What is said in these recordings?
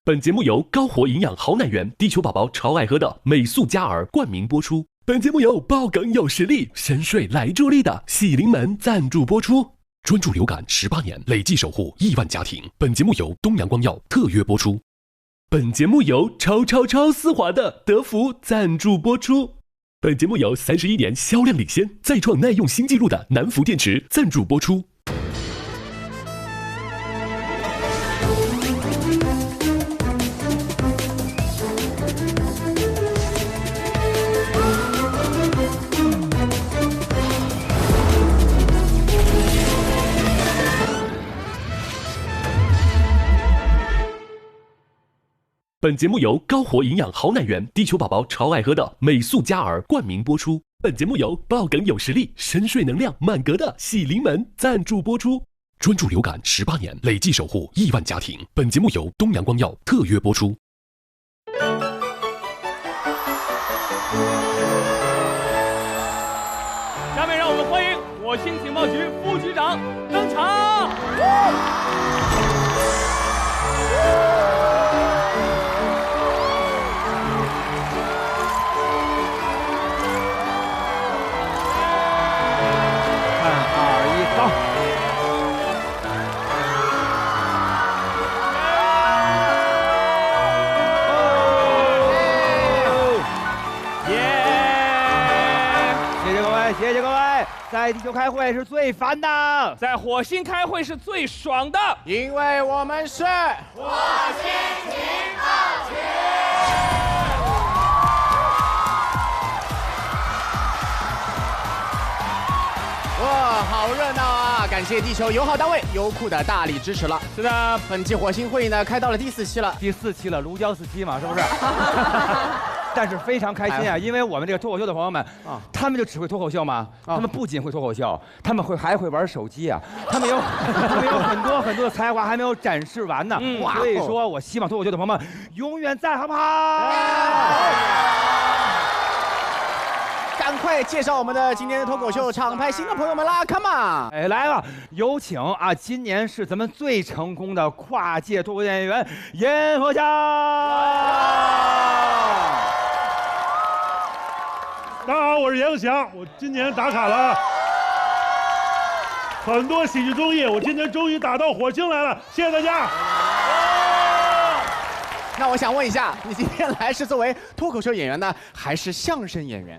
本节目由高活营养好奶源、地球宝宝超爱喝的美素佳儿冠名播出。本节目由爆梗有实力、深睡来助力的喜临门赞助播出。专注流感18年，累计守护亿万家庭。本节目由东阳光药特约播出。本节目由超丝滑的德芙赞助播出。本节目由31年销量领先、再创耐用新纪录的南孚电池赞助播出。本节目由高活营养好奶源、地球宝宝超爱喝的美素佳儿冠名播出。本节目由爆梗有实力、深睡能量满格的喜临门赞助播出。专注流感18年，累计守护亿万家庭。本节目由东阳光药特约播出。下面让我们欢迎火星情报局副局长登场。谢谢各位，在地球开会是最烦的，在火星开会是最爽的，因为我们是火星情报局。哇，好热闹啊！感谢地球友好单位优酷的大力支持了。是的，本期火星会议呢开到了第4期了，第4期了，如胶似漆嘛，是不是？但是非常开心啊，因为我们这个脱口秀的朋友们啊，他们就只会脱口秀吗？他们不仅会脱口秀，他们还会玩手机啊，他们有很多的才华还没有展示完呢。所以说我希望脱口秀的朋友们永远在，好不好？赶快介绍我们的今天的脱口秀厂牌新的朋友们啦 ，Come on！ 哎，来吧，有请啊，今年是咱们最成功的跨界脱口秀演员严和祥。大家好，我是严和祥，我今年打卡了很多喜剧综艺，我今年终于打到火星来了，谢谢大家。那我想问一下，你今天来是作为脱口秀演员呢，还是相声演员？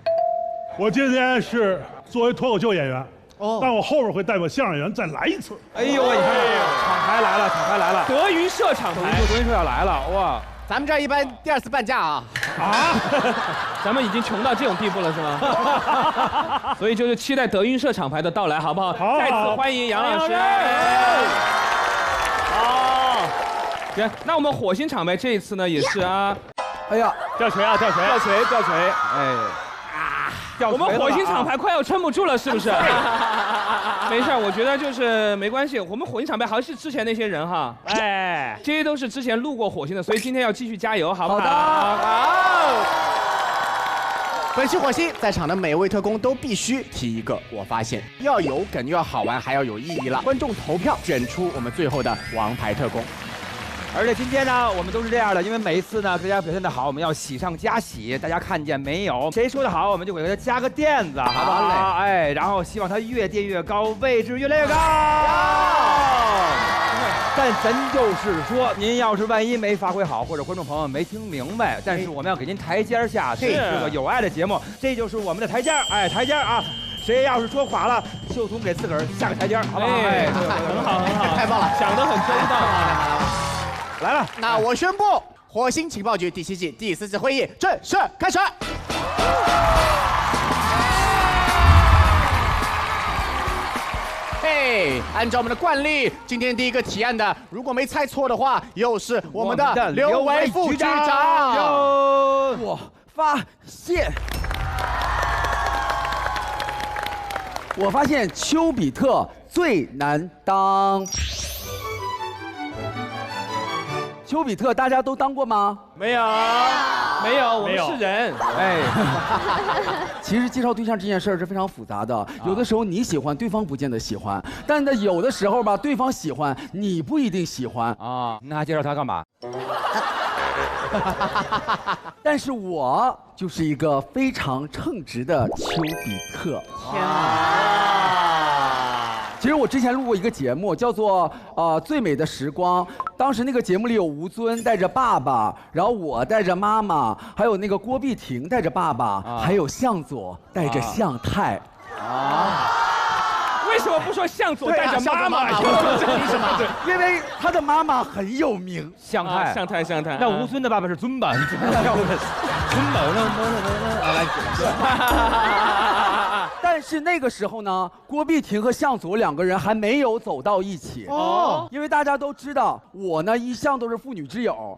我今天是作为脱口秀演员，但我后面会代表相声演员再来一次。哎呦，你看，厂牌来了，厂牌来了，德云社厂牌，德云社要来了，哇！咱们这儿一般第2次半价啊！咱们已经穷到这种地步了是吗？所以就是期待德云社厂牌的到来，好不好？好，再次欢迎杨老师。好，行，那我们火星厂牌这一次呢也是啊，哎呀，吊锤啊，吊锤，吊锤，吊锤，哎。我们火星厂牌快要撑不住了，是不是？没事，我觉得就是没关系。我们火星厂牌还是之前那些人哈，哎，这些都是之前路过火星的，所以今天要继续加油，好不好？好。本期火星在场的每位特工都必须提一个，我发现要有梗又要好玩，还要有意义了。观众投票选出我们最后的王牌特工。而且今天呢，我们都是这样的，因为每一次呢，大家表现得好，我们要喜上加喜。大家看见没有？谁说得好，我们就给他加个垫子，好不好？哎，然后希望他越垫越高，位置越来越高。但咱就是说，您要是万一没发挥好，或者观众朋友没听明白，但是我们要给您台阶下，这是个有爱的节目，这就是我们的台阶，哎，台阶啊。谁要是说垮了，就从给自个儿下个台阶，好不好？哎，很好，很好，太棒了，想得很周到啊！来了，那我宣布，火星情报局第7季第4次会议正式开始。嘿，按照我们的惯例，今天第一个提案的，如果没猜错的话，又是我们的刘维副局长。我发现丘比特最难当。丘比特大家都当过吗？没有，我们是人。哎，其实介绍对象这件事儿是非常复杂的，有的时候你喜欢，对方不见得喜欢，但是有的时候吧，对方喜欢，你不一定喜欢啊。那还介绍他干嘛？但是我就是一个非常称职的丘比特。天啊！其实我之前录过一个节目，叫做最美的时光。当时那个节目里有吴尊带着爸爸，然后我带着妈妈，还有那个郭碧婷带着爸爸，还有向佐带着向太。为什么不说向佐带着妈妈？为什么？因为他的妈妈很有名，向太，向太。那吴尊的爸爸是尊吧？尊吧，但是那个时候呢，郭碧婷和向佐两个人还没有走到一起哦，因为大家都知道我呢一向都是妇女之友，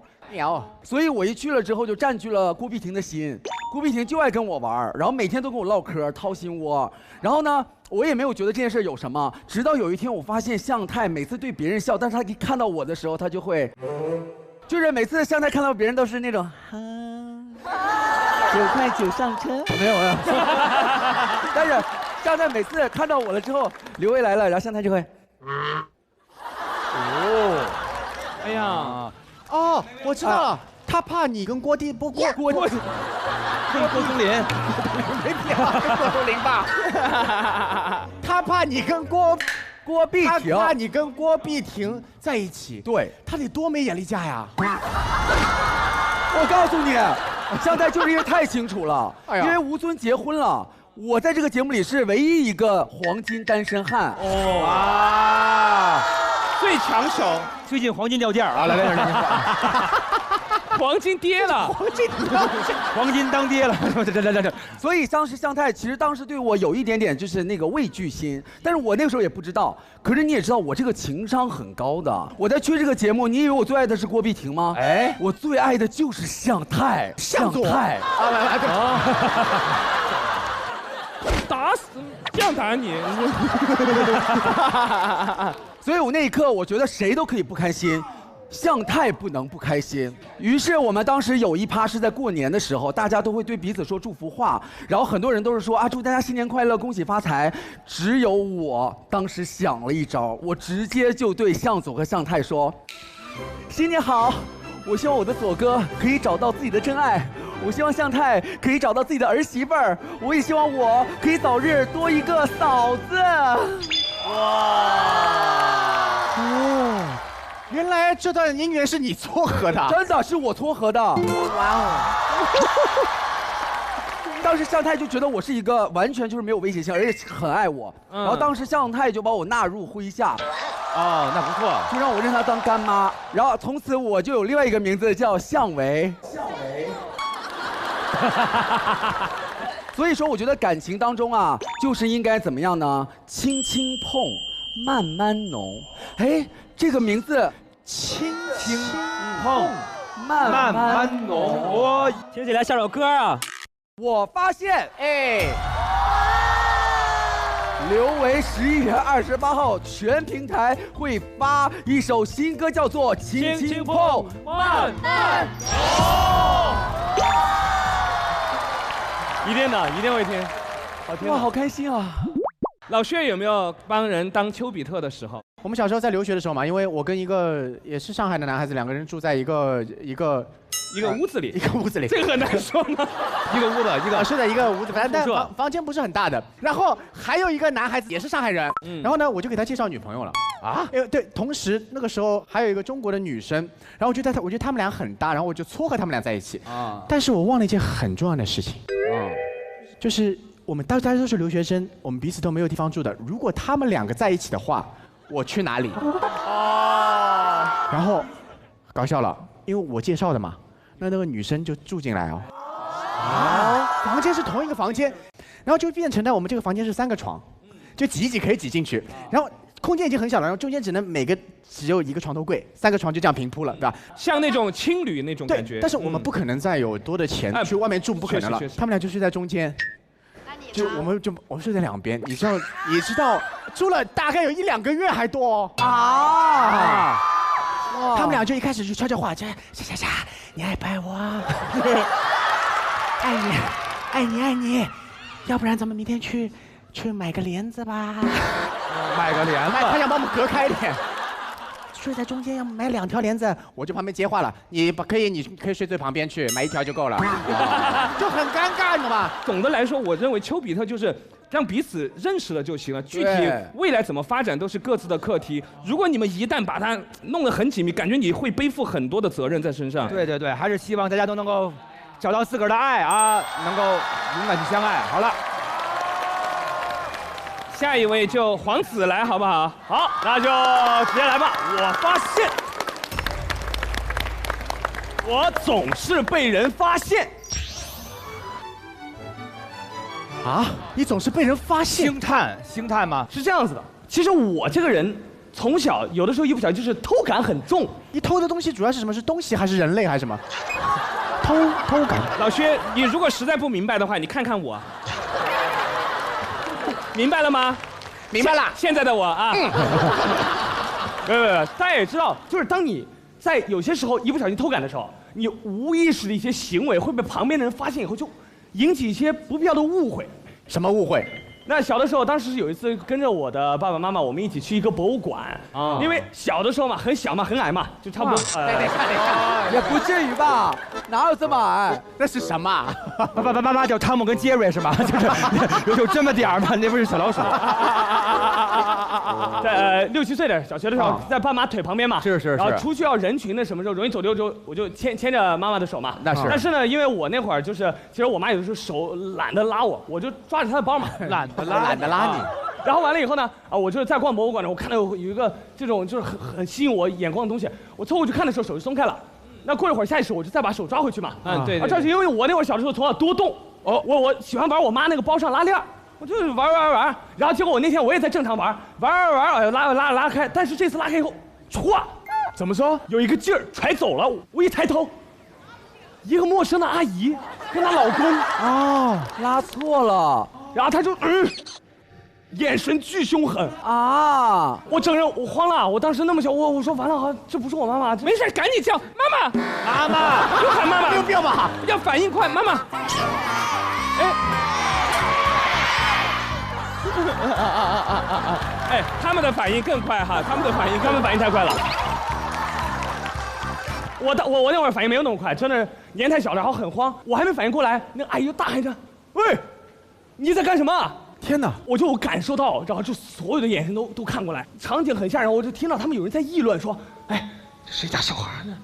所以我一去了之后就占据了郭碧婷的心，郭碧婷就爱跟我玩，然后每天都跟我唠嗑掏心窝，然后呢我也没有觉得这件事有什么，直到有一天我发现向太每次对别人笑，但是他一看到我的时候他就会，就是每次向太看到别人都是那种9块9上车，没有。但是向太每次看到我了之后，刘维来了，然后向太就会，哎呀，哦，我知道了，他怕你跟郭宗林，没必要跟郭宗林吧？他怕你跟郭碧婷，他怕你跟郭碧婷在一起，对，他得多没眼力见呀！我告诉你，向太就是因为太清楚了，因为吴尊结婚了。我在这个节目里是唯一一个黄金单身汉最抢手，最近黄金掉价啊！来，黄金跌了，黄金当爹了，这。所以当时向太其实当时对我有一点点就是那个畏惧心，但是我那个时候也不知道。可是你也知道我这个情商很高的，我在缺这个节目，你以为我最爱的是郭碧婷吗？哎，我最爱的就是向太，向太。来，打死这样打你！所以我那一刻我觉得谁都可以不开心。向太不能不开心，于是我们当时有一趴是在过年的时候，大家都会对彼此说祝福话，然后很多人都是说祝大家新年快乐，恭喜发财。只有我当时想了一招，我直接就对向佐和向太说：新年好，我希望我的佐哥可以找到自己的真爱，我希望向太可以找到自己的儿媳妇儿，我也希望我可以早日多一个嫂子。原来这段姻缘是你撮合的，真的是我撮合的。哇哦！当时向太就觉得我是一个完全就是没有威胁性，而且很爱我。然后当时向太就把我纳入麾下。哦，那不错，就让我认她当干妈。然后从此我就有另外一个名字叫向维。所以说，我觉得感情当中啊，就是应该怎么样呢？轻轻碰，慢慢浓。哎。这个名字，轻轻碰，慢慢浓。我听起来像首歌啊。我发现，刘维11月28号全平台会发一首新歌，叫做《轻轻碰，慢慢浓》。一定的，一定会听。好听。哇，好开心啊！老薛有没有帮人当丘比特的时候？我们小时候在留学的时候嘛，因为我跟一个也是上海的男孩子，两个人住在一个屋子里，一个屋子里，这个很难说吗？一个屋子，是在一个屋子，反正房间不是很大的。然后还有一个男孩子也是上海人，然后呢，我就给他介绍女朋友了啊。对，同时那个时候还有一个中国的女生，然后我觉得他们俩很搭，然后我就撮合他们俩在一起啊。但是我忘了一件很重要的事情就是我们大家都是留学生，我们彼此都没有地方住的。如果他们两个在一起的话，我去哪里？然后搞笑了，因为我介绍的嘛，那个女生就住进来房间是同一个房间，然后就变成呢，我们这个房间是3个床，就挤一挤可以挤进去，然后空间已经很小了，然后中间只有一个床头柜，3个床就这样平铺了，对吧？像那种青旅那种感觉。对，但是我们不可能再有多的钱去外面住，不可能了。他们俩就睡在中间。我睡在两边，你知道住了大概有1、2个月还多他们俩就一开始就悄悄话，啥，你爱不爱我？爱你，要不然咱们明天去买个帘子吧。买个帘子，他想把我们隔开一点。睡在中间要买2条帘子，我就旁边接话了，你可以睡最旁边去，买1条就够了，就很尴尬，你知道吗？总的来说，我认为丘比特就是让彼此认识了就行了，具体未来怎么发展都是各自的课题。如果你们一旦把它弄得很紧密，感觉你会背负很多的责任在身上。对对对，还是希望大家都能够找到自个儿的爱啊，能够永远去相爱。好了。下一位就黄子来，好不好？好，那就直接来吧。我发现，我总是被人发现。啊，你总是被人发现？星探吗？是这样子的，其实我这个人从小有的时候一不小心就是偷感很重。你偷的东西主要是什么？是东西还是人类还是什么？偷感。老薛，你如果实在不明白的话，你看看我。明白了吗？明白了。现在的我啊，没有，大家也知道，就是当你在有些时候一不小心偷感的时候，你无意识的一些行为会被旁边的人发现以后，就引起一些不必要的误会。什么误会？那小的时候，当时有一次跟着我的爸爸妈妈，我们一起去一个博物馆啊，因为小的时候嘛，很小嘛，很矮嘛，就差不多。得看，也不至于吧？哪有这么矮？那是什么？爸叫汤姆跟杰瑞是吗？就是有这么点儿吗？那不是小老鼠。在6、7岁的小学的时候，在爸妈腿旁边嘛。是。然后出去要人群的什么时候容易走丢，我就牵着妈妈的手嘛。那是。但是呢，因为我那会儿就是，其实我妈有的时候手懒得拉我就抓着她的包嘛，懒得拉你。然后完了以后呢，我就是在逛博物馆呢，我看到有一个这种就是很吸引我眼光的东西，我凑过去看的时候手就松开了。那过一会儿下意识我就再把手抓回去嘛。对。这是因为我那会儿小的时候从小多动，我喜欢玩我妈那个包上拉链，我就玩，然后结果我那天我也在正常玩，拉开，但是这次拉开以后，歘，怎么说？有一个劲儿揣走了，我一抬头，一个陌生的阿姨跟她老公拉错了。然后他就眼神巨凶狠啊！我整人我慌了，我当时那么小，我说完了，好，这不是我妈妈，没事，赶紧叫妈妈，又喊妈妈，没有必要吧？要反应快，妈妈。哎，他们的反应更快哈，他们反应太快了。我那会儿反应没有那么快，真的年太小了，然后很慌，我还没反应过来，那阿姨就大喊着：“喂，你在干什么？”天哪！我就感受到，然后就所有的眼神都看过来，场景很吓人。我就听到他们有人在议论说：“哎，谁家小孩呢？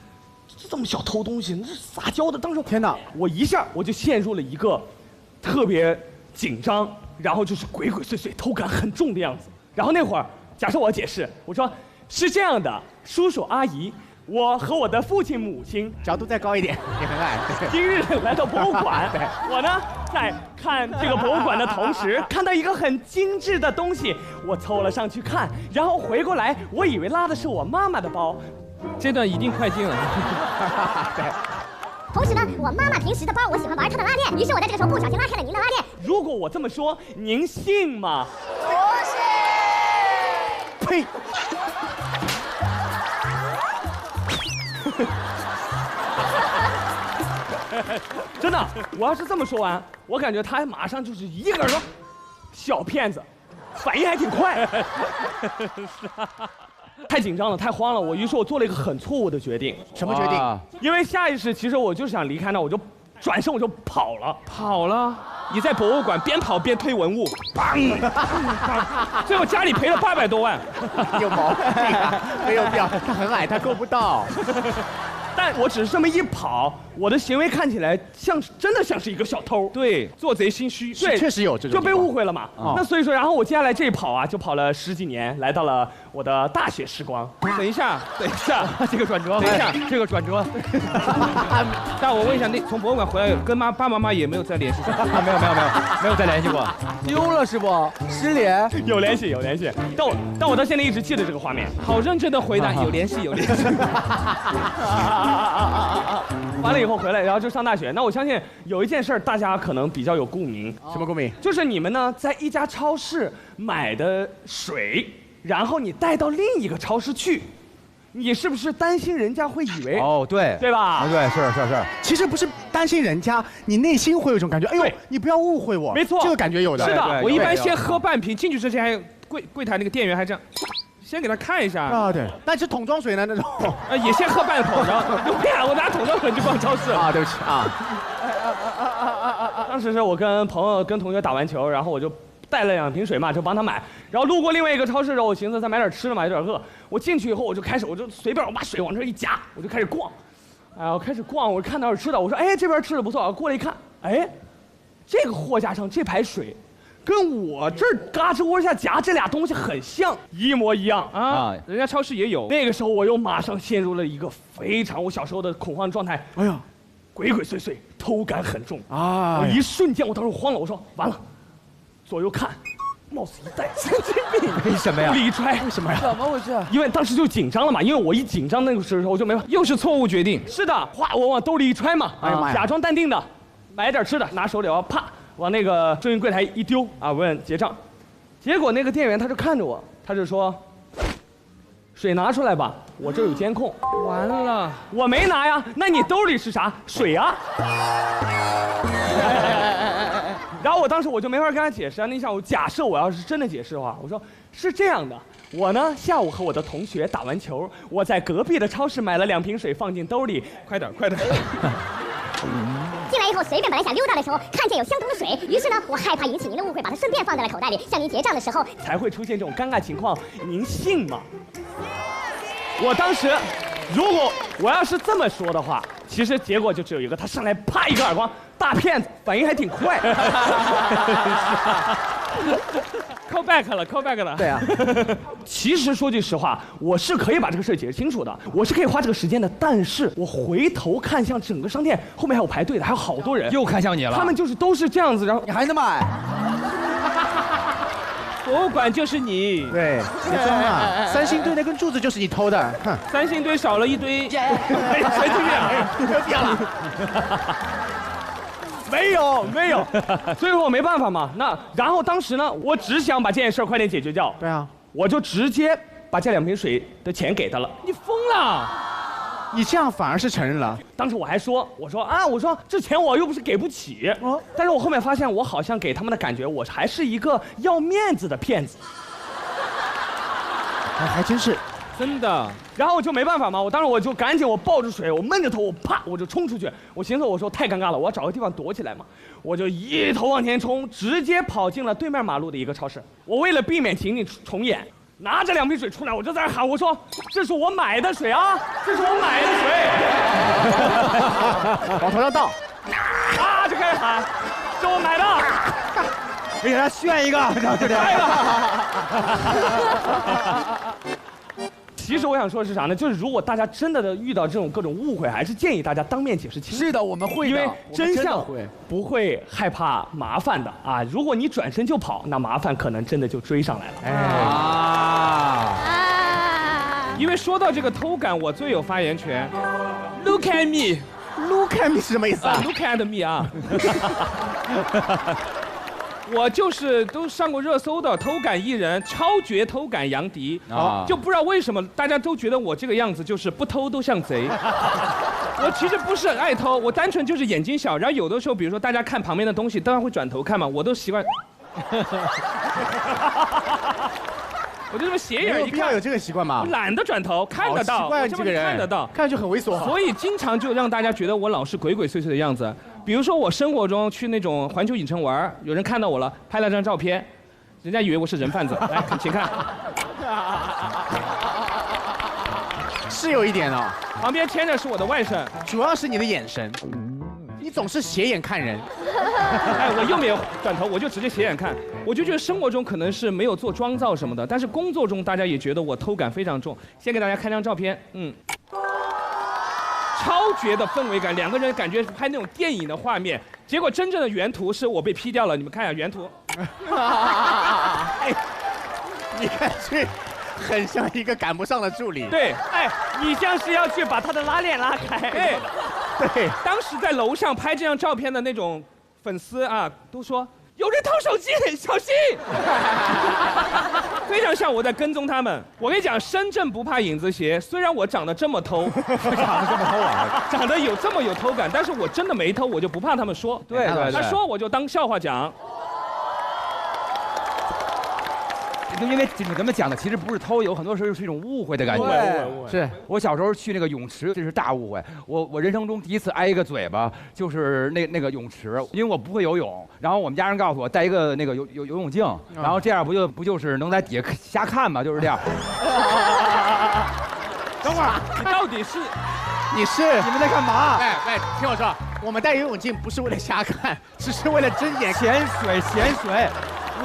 这么小偷东西，那是撒娇的。”当时天哪！我一下我就陷入了一个特别紧张，然后就是鬼鬼祟祟、偷感很重的样子。然后那会儿，假设我要解释，我说是这样的，叔叔阿姨。我和我的父亲母亲角度再高一点，也很矮。今日来到博物馆，我呢在看这个博物馆的同时，看到一个很精致的东西，我凑了上去看，然后回过来，我以为拉的是我妈妈的包。这段一定快进了。对。同时呢，我妈妈平时的包，我喜欢玩她的拉链，于是我在这个时候不小心拉开了您的拉链。如果我这么说，您信吗？不信。呸！真的，我要是这么说完，我感觉他马上就是一个耳朵，小骗子，反应还挺快。太紧张了，太慌了，于是我做了一个很错误的决定。什么决定？因为下意识，其实我就想离开那，我就转身我就跑了。跑了？你在博物馆边跑边推文物，砰！最后家里赔了800多万。有毛病啊！没有必要，他很矮，他够不到。但我只是这么一跑，我的行为看起来真的像是一个小偷，对，做贼心虚，对，确实有这种，就被误会了嘛。那所以说，然后我接下来这一跑啊，就跑了10几年，来到了我的大学时光。等一下，这个转折，等一下，这个转折。但我问一下，那从博物馆回来，跟爸爸妈妈也没有再联系上？没有再联系过，丢了是不？失联？有联系。但我到现在一直记得这个画面。好认真的回答，有联系。完了以后回来，然后就上大学。那我相信有一件事大家可能比较有共鸣。什么共鸣？就是你们呢在一家超市买的水，然后你带到另一个超市去，你是不是担心人家会以为？对吧？对，是。其实不是担心人家，你内心会有一种感觉，哎呦，你不要误会我。没错，这个感觉有的。是的，我一般先喝半瓶，进去之前还柜台那个店员还这样。先给他看一下啊，对，但是桶装水呢那种，也先喝半桶，然后有病啊！我拿桶装水去逛超市啊，对不起啊。当时是我跟朋友跟同学打完球，然后我就带了2瓶水嘛，就帮他买。然后路过另外一个超市的时候，我寻思再买点吃的嘛，有点饿。我进去以后，我就随便我把水往这一夹，我就开始逛。哎，我开始逛，我看到有吃的，我说哎这边吃的不错，过来一看，哎，这个货架上这排水。跟我这儿嘎吱窝下夹这俩东西很像，一模一样啊！人家超市也有。那个时候我又马上陷入了一个非常我小时候的恐慌状态。哎呀，鬼鬼祟祟，偷感很重啊！我一瞬间，我当时慌了，我说完了，左右看，貌似一代神经病。为什么呀？李揣，为什么呀？怎么回事？因为当时就紧张了嘛，因为我一紧张那个时候我就没法，又是错误决定。是的，哗，我往兜里一揣嘛，哎呀妈呀，假装淡定的，买点吃的，拿手里啊，啪。往那个收银柜台一丢啊，问结账，结果那个店员他就看着我，他就说：“水拿出来吧，我这儿有监控。”完了，我没拿呀，那你兜里是啥？水啊！然后我当时我就没法跟他解释啊。那下午假设我要是真的解释的话，我说是这样的，我呢下午和我的同学打完球，我在隔壁的超市买了2瓶水放进兜里，快点快点。进来以后随便本来想溜达的时候，看见有相同的水，于是呢，我害怕引起您的误会，把它顺便放在了口袋里，向您结账的时候才会出现这种尴尬情况，您信吗？我当时，如果我要是这么说的话，其实结果就只有一个，他上来啪一个耳光，大骗子，反应还挺快。call back 了 ，call back 了。对啊，其实说句实话，我是可以把这个事解释清楚的，我是可以花这个时间的。但是我回头看向整个商店，后面还有排队的，还有好多人，又看向你了。他们就是都是这样子，然后你还能买？博物馆就是你。对，别装了。三星堆那根柱子就是你偷的，哼。三星堆少了一堆。谁这样？没有，所以说我没办法嘛。然后当时呢，我只想把这件事快点解决掉。对啊，我就直接把这2瓶水的钱给他了。你疯了！你这样反而是承认了。当时我还说，我说这钱我又不是给不起。但是我后面发现，我好像给他们的感觉，我还是一个要面子的骗子。还真是。真的，然后我就没办法嘛，我当时我就赶紧我抱着水，我闷着头，我啪我就冲出去。我寻思我说太尴尬了，我要找个地方躲起来嘛，我就一头往前冲，直接跑进了对面马路的一个超市。我为了避免情景重演，拿着2瓶水出来，我就在那喊，我说这是我买的水啊，这是我买的水，往头上倒，啊就开始喊，这我买的。给他炫一个，就这样。其实我想说的是啥呢？就是如果大家真的遇到这种各种误会，还是建议大家当面解释清楚。是的，我们会的，因为真相会不会害怕麻烦的啊！如果你转身就跑，那麻烦可能真的就追上来了。因为说到这个偷感，我最有发言权。Look at me，Look at me 是什么意思啊 ？Look at me 啊！我就是都上过热搜的偷感艺人，超绝偷感杨迪啊，就不知道为什么大家都觉得我这个样子就是不偷都像贼。我其实不是很爱偷，我单纯就是眼睛小，然后有的时候比如说大家看旁边的东西，当然会转头看嘛，我都习惯。我就这么斜眼一看，没有必要有这个习惯嘛。我懒得转头，看得到，奇怪，这个人看得到，看上去很猥琐。所以经常就让大家觉得我老是鬼鬼祟祟的样子。比如说我生活中去那种环球影城玩，有人看到我了，拍了张照片，人家以为我是人贩子。来，请看，是有一点哦。旁边牵着是我的外甥，主要是你的眼神，你总是斜眼看人。哎，我又没有转头，我就直接斜眼看。我就觉得生活中可能是没有做妆造什么的，但是工作中大家也觉得我偷感非常重。先给大家看张照片，超绝的氛围感，两个人感觉拍那种电影的画面，结果真正的原图是我被 P 掉了，你们看一下原图。你看这很像一个赶不上的助理。对，哎，你像是要去把他的拉链拉开。对，对，当时在楼上拍这张照片的那种粉丝啊，都说有人偷手机，小心！非常像我在跟踪他们。我跟你讲，身正不怕影子斜。虽然我长得这么偷，长得有这么有偷感，但是我真的没偷，我就不怕他们说。对，他说我就当笑话讲。因为你们讲的其实不是偷，有很多时候是一种误会的感觉。对，是我小时候去那个泳池，这是大误会。我人生中第一次挨一个嘴巴，就是那个泳池，因为我不会游泳，然后我们家人告诉我带一个那个游泳镜，然后这样不就是能在底下瞎看吗？就是这样。等会儿，你到底是？你们在干嘛？喂，听我说，我们戴游泳镜不是为了瞎看，只是为了睁眼潜水。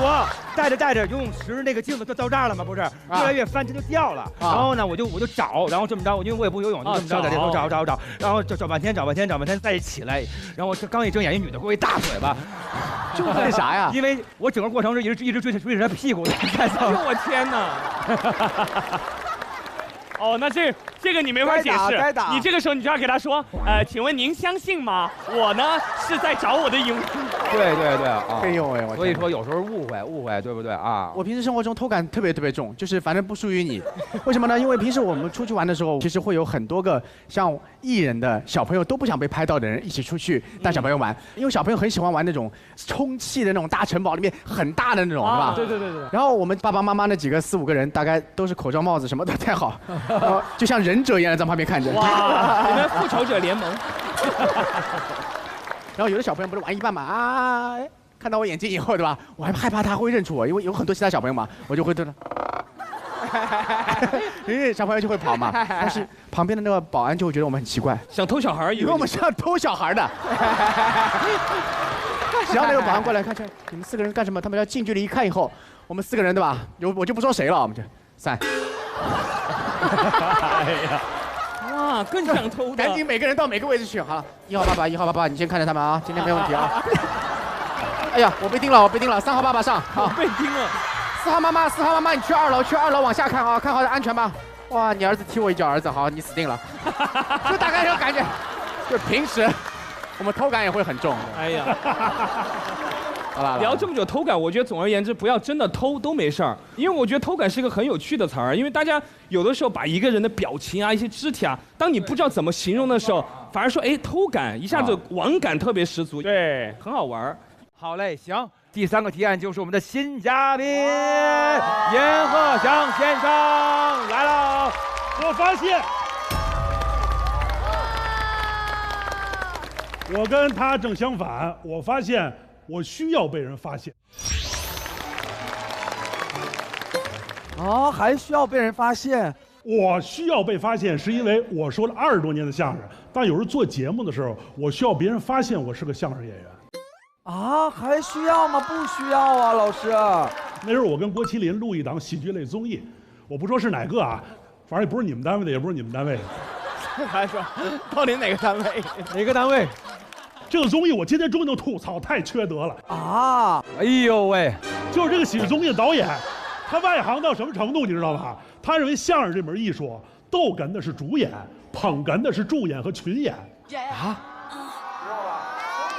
我带着游泳池那个镜子就到这儿了吗？不是，越来越翻，它就掉了。然后呢，我就找，然后这么着，因为我也不游泳，就这么着在这头找，然后找半天，再起来，然后刚一睁眼，一女的给我一大嘴巴，就为啥呀？因为我整个过程是一直追着她屁股的。我天哪！哦，那这个你没法解释。你这个时候你就要给他说，请问您相信吗？我呢是在找我的泳镜。对啊！哎呦喂，所以说有时候误会，对不对啊？我平时生活中偷感特别重，就是反正不属于你。为什么呢？因为平时我们出去玩的时候，其实会有很多个像艺人的小朋友都不想被拍到的人一起出去带小朋友玩，因为小朋友很喜欢玩那种充气的那种大城堡里面很大的那种，对吧？对。然后我们爸爸妈妈那几个4、5个人，大概都是口罩帽子什么都戴好。就像忍者一样在旁边看着。哇！你们复仇者联盟。然后有的小朋友不是玩一半嘛看到我眼睛以后，对吧？我还害怕他会认出我，因为有很多其他小朋友嘛，我就会对他。因为小朋友就会跑嘛，但是旁边的那个保安就会觉得我们很奇怪，想偷小孩，以为我们是要偷小孩的。只要那个保安过来看，你们4个人干什么？他们要近距离一看以后，我们4个人对吧？我就不说谁了，我们就3。哎呀，哇，更想偷的！赶紧每个人到每个位置去。好了，1号爸爸，1号爸爸，你先看着他们啊，今天没问题啊。哎呀，我被盯了，3号爸爸上。好，被盯了。4号妈妈，你去2楼，往下看啊，看好安全吧。哇，你儿子踢我一脚，儿子，好，你死定了。就大概这个感觉，就平时我们偷感也会很重。哎呀。好了，聊这么久偷感，我觉得总而言之，不要真的偷都没事儿，因为我觉得偷感是一个很有趣的词儿，因为大家有的时候把一个人的表情啊、一些肢体啊，当你不知道怎么形容的时候，反而说哎偷感，一下子玩感特别十足，对，很好玩。好嘞，行，第3个提案就是我们的新嘉宾严鹤翔先生来了。我发现，我跟他正相反，我发现。我需要被人发现。还需要被人发现？我需要被发现，是因为我说了20多年的相声，但有时候做节目的时候，我需要别人发现我是个相声演员。还需要吗？不需要啊，老师。那时候我跟郭麒麟录一档喜剧类综艺，我不说是哪个啊，反正也不是你们单位的，也不是你们单位的。还说到底哪个单位？哪个单位？这个综艺我今天终于能吐槽，太缺德了哎呦喂，就是这个喜剧综艺的导演，他外行到什么程度你知道吧？他认为相声这门艺术，逗哏的是主演，捧哏的是助演和群演。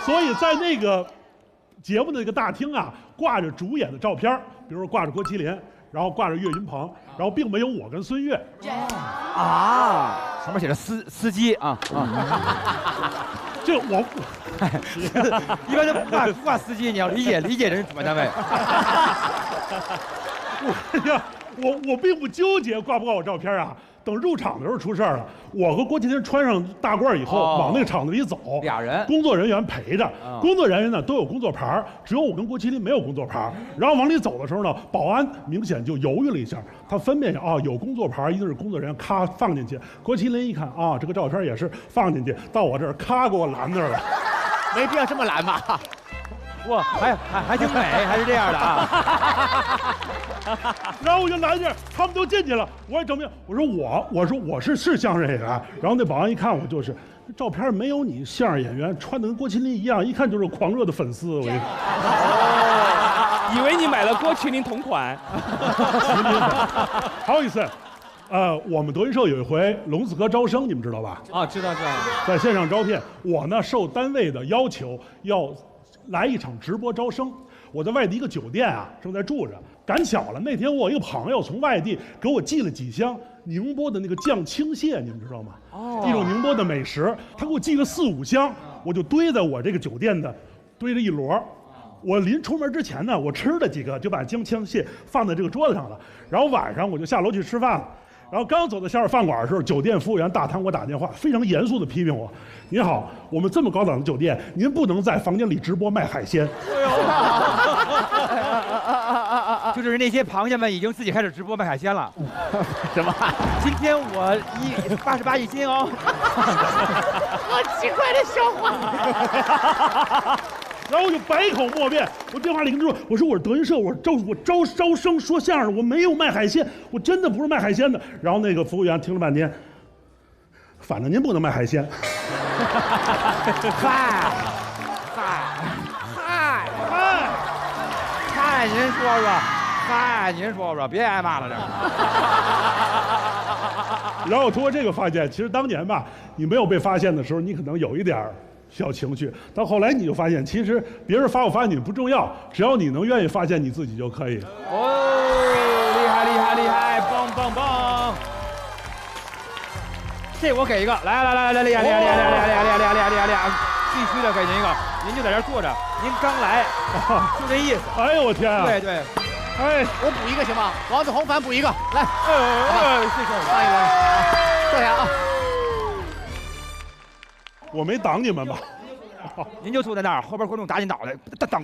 所以在那个节目的那个大厅啊，挂着主演的照片，比如说挂着郭麒麟，然后挂着岳云鹏，然后并没有我跟孙越。上面写着司机啊。这我一般都不挂司机，你要理解人是主办单位。我并不纠结挂不挂我照片啊。等入场的时候出事儿了，我和郭麒麟穿上大褂以后，往那个场子里走，俩人，工作人员陪着，工作人员呢都有工作牌，只有我跟郭麒麟没有工作牌。然后往里走的时候呢，保安明显就犹豫了一下，他分辨一下有工作牌，一定是工作人员，咔放进去。郭麒麟一看这个照片也是放进去，到我这儿咔给我拦那儿了，没必要这么拦吧？哇，还挺美，还是这样的啊。然后我就拦这儿，他们都进去了，我也证明，我说我是相声演员。然后那保安一看我就是，照片没有你相声演员穿的跟郭麒麟一样，一看就是狂热的粉丝。我以为你买了郭麒麟同款。还有一次，我们德云社有一回龙字科招生，你们知道吧？知道。在线上招聘，我呢受单位的要求要来一场直播招生。我在外地一个酒店正在住着，赶巧了那天我一个朋友从外地给我寄了几箱宁波的那个酱青蟹，你们知道吗？一种宁波的美食，他给我寄了4、5箱，我就堆在我这个酒店的堆着一摞。我临出门之前呢，我吃了几个，就把姜枪蟹放在这个桌子上了。然后晚上我就下楼去吃饭了。然后刚走到下饭馆的时候，酒店服务员大堂给我打电话，非常严肃地批评我：“您好，我们这么高档的酒店，您不能在房间里直播卖海鲜。”就是那些螃蟹们已经自己开始直播卖海鲜了。什么？今天我88一斤哦。好奇怪的笑话。然后我就百口莫辩，我电话里跟他说：“我说我是德云社，我招生说相声，我没有卖海鲜，我真的不是卖海鲜的。”然后那个服务员听了半天，反正您不能卖海鲜。嗨，您说说，嗨，您说说，别挨骂了这。然后我通过这个发现，其实当年吧，你没有被发现的时候，你可能有一点小情绪，到后来你就发现，其实别人发不发现你不重要，只要你能愿意发现你自己就可以。哦，厉害厉害厉害，棒棒棒！这我给一个，来，厉害，必须得给您一个，您就在这儿坐着，您刚来，就这意思。哎呦我天啊！对对，哎，我补一个行吗？王子红凡补一个，来，谢谢，欢迎来，坐下啊。我没挡你们吧？您就坐在那儿，后边观众打你脑袋，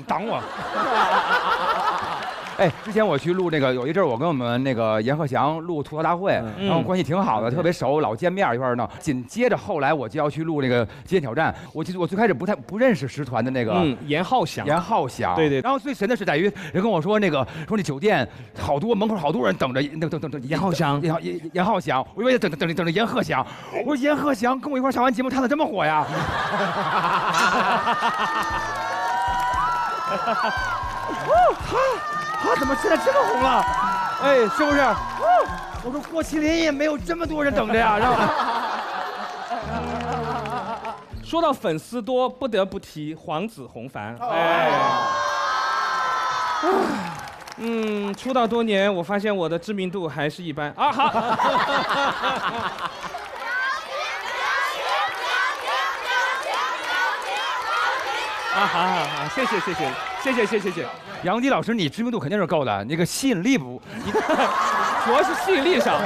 挡我。哎，之前我去录那个，有一阵我跟我们那个阎鹤祥录吐槽大会，然后关系挺好的，特别熟，老见面一块儿弄。紧接着后来我就要去录那个《极限挑战》，我最开始不认识十团的那个严浩翔，对。然后最神的是在于人跟我说说那酒店好多门口好多人等着严浩翔，严浩翔，我以为等着阎鹤祥，我说阎鹤祥跟我一块上完节目，他咋这么火呀？他怎么现在这么红了？哎，是不是？我说郭麒麟也没有这么多人等着呀。然后，说到粉丝多，不得不提黄子弘凡。出道多年，我发现我的知名度还是一般啊。好。好，谢谢。杨迪老师，你知名度肯定是够的，那个吸引力不，主要是吸引力上。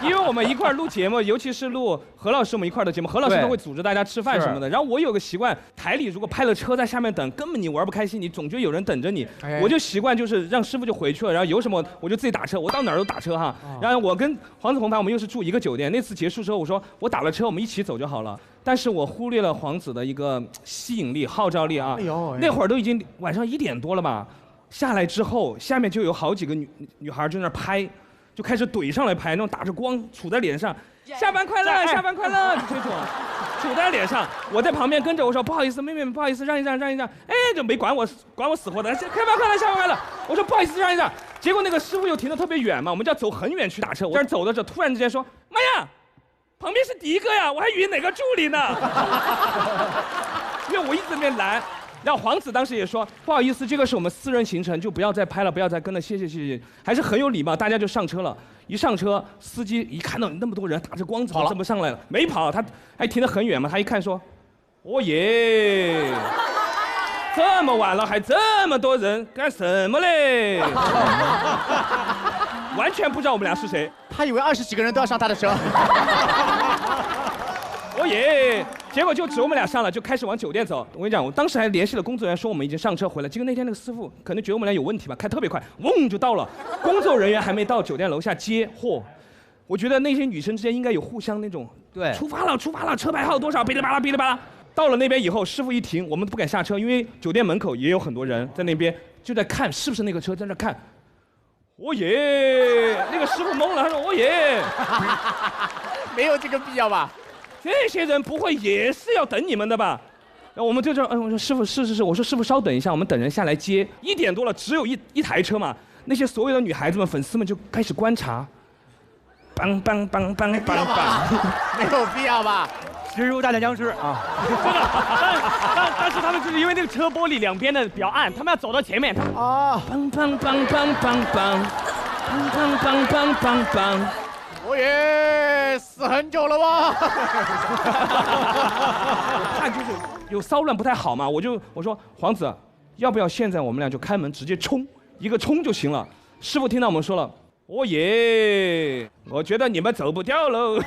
因为我们一块儿录节目，尤其是录何老师我们一块儿的节目，何老师都会组织大家吃饭什么的。然后我有个习惯，台里如果拍了车在下面等，根本你玩不开心，你总觉得有人等着你。我就习惯就是让师傅就回去了，然后有什么我就自己打车，我到哪儿都打车哈。然后我跟黄子弘凡我们又是住一个酒店，那次结束之后我说我打了车，我们一起走就好了。但是我忽略了黄子的一个吸引力、号召力啊！那会儿都已经晚上1点多了吧，下来之后，下面就有好几个女孩就在那拍，就开始怼上来拍，那种打着光杵在脸上，下班快乐，下班快乐，就这种，杵在脸上。我在旁边跟着我说不好意思，妹妹们不好意思，让一让。哎，就没管我死活的，开班快乐，下班快乐。我说不好意思，让一让。结果那个师傅又停得特别远嘛，我们就要走很远去打车。我这走着突然之间说，妈呀！旁边是迪哥呀，我还以为哪个助理呢，因为我一直在那边拦。然后黄子当时也说不好意思，这个是我们私人行程，就不要再拍了，不要再跟了，谢谢，还是很有礼貌，大家就上车了。一上车，司机一看到那么多人打着光怎么上来了？没跑，他还停得很远嘛。他一看说，哦耶，这么晚了还这么多人，干什么嘞？完全不知道我们俩是谁，他以为20几个人都要上他的车。哦耶！结果就只我们俩上了，就开始往酒店走。我跟你讲，我当时还联系了工作人员，说我们已经上车回来。结果那天那个师傅可能觉得我们俩有问题吧，开特别快，嗡就到了。工作人员还没到酒店楼下接货。我觉得那些女生之间应该有互相那种，对，出发了，车牌号多少，哔哩吧啦。到了那边以后，师傅一停，我们不敢下车，因为酒店门口也有很多人在那边就在看是不是那个车，在那看。哦耶！那个师傅懵了，他说：“哦耶，没有这个必要吧？这些人不会也是要等你们的吧？”然后我们就这，我说师傅是，我说师傅稍等一下，我们等人下来接。1点多了，只有一台车嘛，那些所有的女孩子们、粉丝们就开始观察，梆，没有必要吧？植入大战僵尸啊！但是他们就是因为那个车玻璃两边的比较暗，他们要走到前面。梆，我也死很久了吧？看就是有骚乱不太好嘛，我说皇子，要不要现在我们俩就开门直接冲，一个冲就行了。师傅听到我们说了，哦耶，我觉得你们走不掉喽。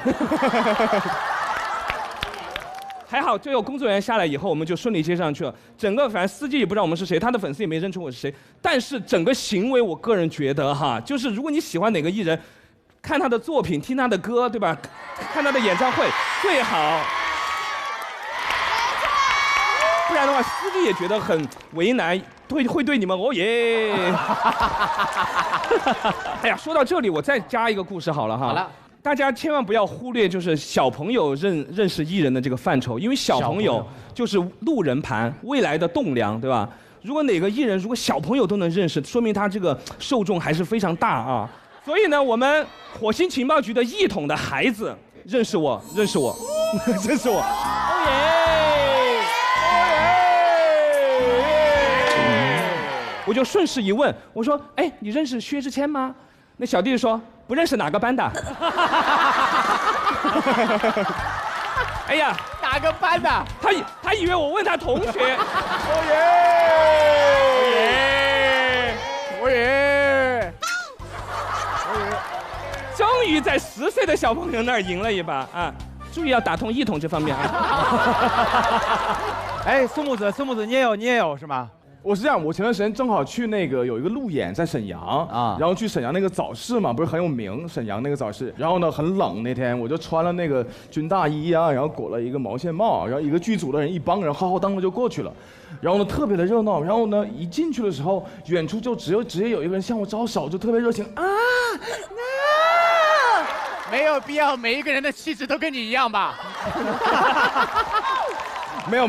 还好，最后工作人员下来以后，我们就顺利接上去了。整个反正司机也不知道我们是谁，他的粉丝也没认出我是谁。但是整个行为，我个人觉得哈，就是如果你喜欢哪个艺人，看他的作品，听他的歌，对吧？看他的演唱会最好。不然的话，司机也觉得很为难，会对你们哦耶。哎呀，说到这里，我再加一个故事好了哈。好了。大家千万不要忽略，就是小朋友认识艺人的这个范畴，因为小朋友就是路人盘，未来的栋梁，对吧？如果哪个艺人，如果小朋友都能认识，说明他这个受众还是非常大啊。所以呢，我们火星情报局的一统的孩子认识我，认识我。哦耶！我就顺势一问，我说：“哎，你认识薛之谦吗？”那小弟说不认识，哪个班的？哎呀，哪个班的？他以为我问他同学。我也。终于在10岁的小朋友那儿赢了一把啊！注意要打通一统这方面啊。哎，苏木子，你也有是吗？我是这样，我前段时间正好去那个有一个路演在沈阳啊，然后去沈阳那个早市嘛，不是很有名，沈阳那个早市。然后呢很冷那天，我就穿了那个军大衣啊，然后裹了一个毛线帽，然后一个剧组的人一帮人浩浩荡荡就过去了，然后呢特别的热闹。然后呢一进去的时候，远处就直接有一个人向我招手，就特别热情啊。没有必要每一个人的气质都跟你一样吧？没有，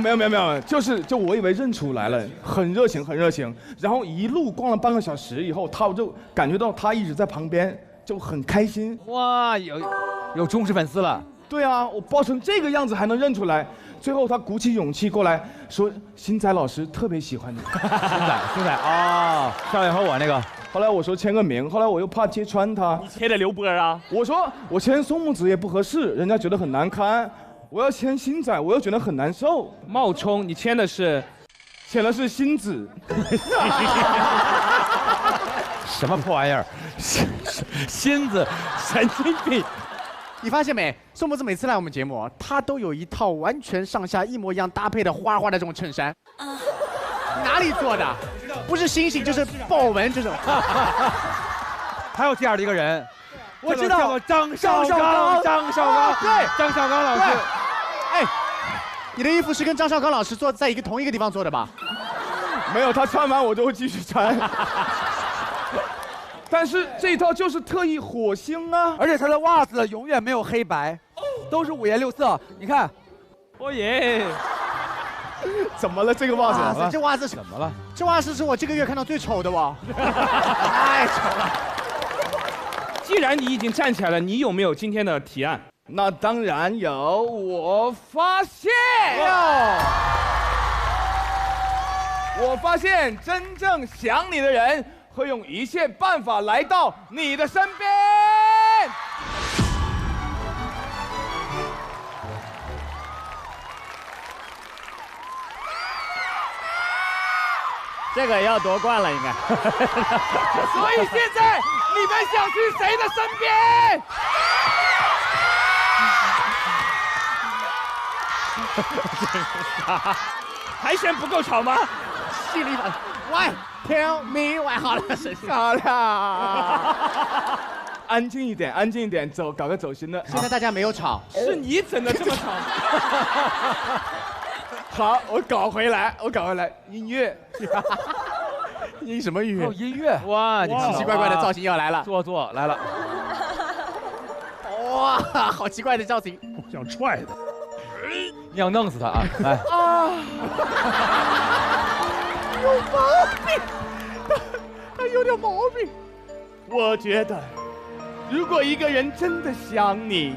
就我以为认出来了，很热情，然后一路逛了半个小时以后，我就感觉到他一直在旁边，就很开心。哇，有忠实粉丝了。对啊，我包成这个样子还能认出来。最后他鼓起勇气过来说：“新仔老师特别喜欢你。”新仔啊，少爷和我那个。后来我说签个名，后来我又怕揭穿他。你签的刘波啊？我说我签松木子也不合适，人家觉得很难堪。我要签新仔，我又觉得很难受。冒充，你签的是新子。什么破玩意儿？新子，神经病！你发现没？宋木子每次来我们节目，他都有一套完全上下一模一样搭配的花花的这种衬衫。哪里做的？不是星星就是豹纹这种。还有这样的一个人。我知道，叫做张绍刚，对，张绍刚老师。哎，你的衣服是跟张绍刚老师坐在同一个地方做的吧？没有，他穿完我就会继续穿。但是这一套就是特意火星啊，而且他的袜子永远没有黑白，都是5颜6色。你看，哦耶！怎么了？这个袜子？这袜子怎么了？这袜子是我这个月看到最丑的哇！太丑了。既然你已经站起来了，你有没有今天的提案？那当然有。我发现真正想你的人会用一切办法来到你的身边。这个要夺冠了，应该。所以现在你们想去谁的身边？还嫌不够吵吗？心里想 ，Why tell me why？ 好了，好了，安静一点，走，搞个走心的。现在大家没有吵，是你整的这么吵。好，我搞回来，音乐。音什么乐？哦，音乐。哇，你奇奇怪怪的造型要来了。坐来了。哇，好奇怪的造型。我想踹他。你要弄死他啊！来。啊！有毛病，他有点毛病。我觉得，如果一个人真的想你，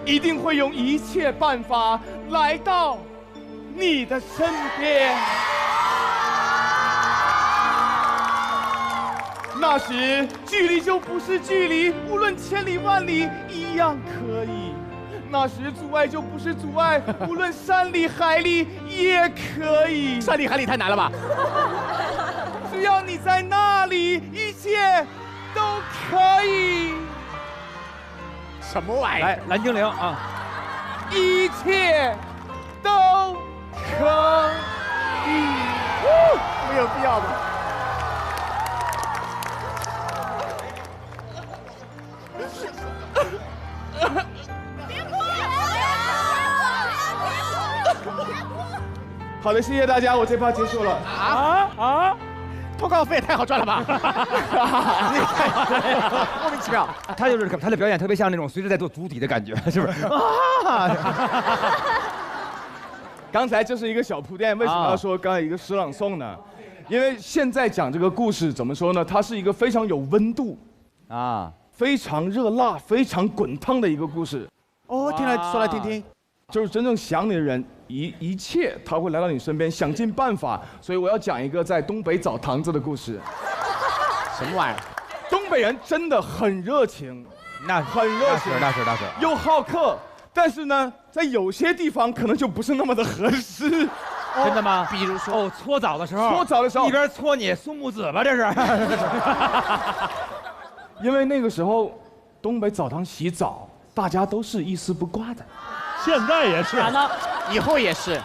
一定会用一切办法来到你的身边。那时距离就不是距离，无论千里万里一样可以。那时阻碍就不是阻碍，无论山里海里也可以。山里海里太难了吧？只要你在那里，一切都可以。什么玩意儿？来，蓝精灵啊！一切都可以。没有必要吧？好的，谢谢大家，我这趴结束了。通告费也太好赚了吧？莫名其妙。他就是他的表演特别像那种随时在做足底的感觉，是不是？刚才这是一个小铺垫，为什么要说刚才一个诗朗诵呢？因为现在讲这个故事怎么说呢？它是一个非常有温度啊，非常热辣、非常滚烫的一个故事。哦，听来说来听听。就是真正想你的人，一切他会来到你身边，想尽办法。所以我要讲一个在东北澡堂子的故事。什么玩意儿？东北人真的很热情，那很热情，那是，又好客。但是呢，在有些地方可能就不是那么的合适。真的吗？比如说，哦，搓澡的时候，一边搓你苏木子吧，这是。因为那个时候，东北澡堂洗澡，大家都是一丝不挂的。现在也是，以后也是，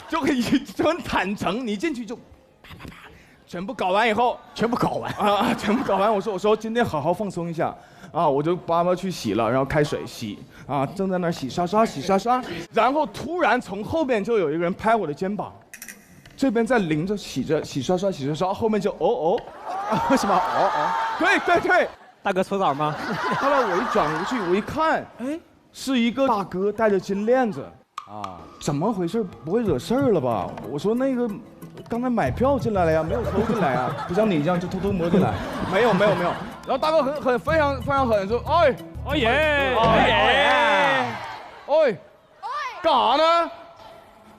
就很坦诚，你进去就，啪啪啪，全部搞完以后，全部搞完全部搞完。我说今天好好放松一下啊，我就爸妈去洗了，然后开水洗啊，正在那儿洗刷刷，然后突然从后面就有一个人拍我的肩膀，这边在淋着洗刷刷，后面就为什么对，大哥搓澡吗？后来我一转过去，我一看，哎。是一个大哥戴着金链子，怎么回事？不会惹事儿了吧？我说那个，刚才买票进来了呀，没有偷进来啊，不像你这样就偷摸进来，没有。然后大哥非常狠，说，哎，干啥呢？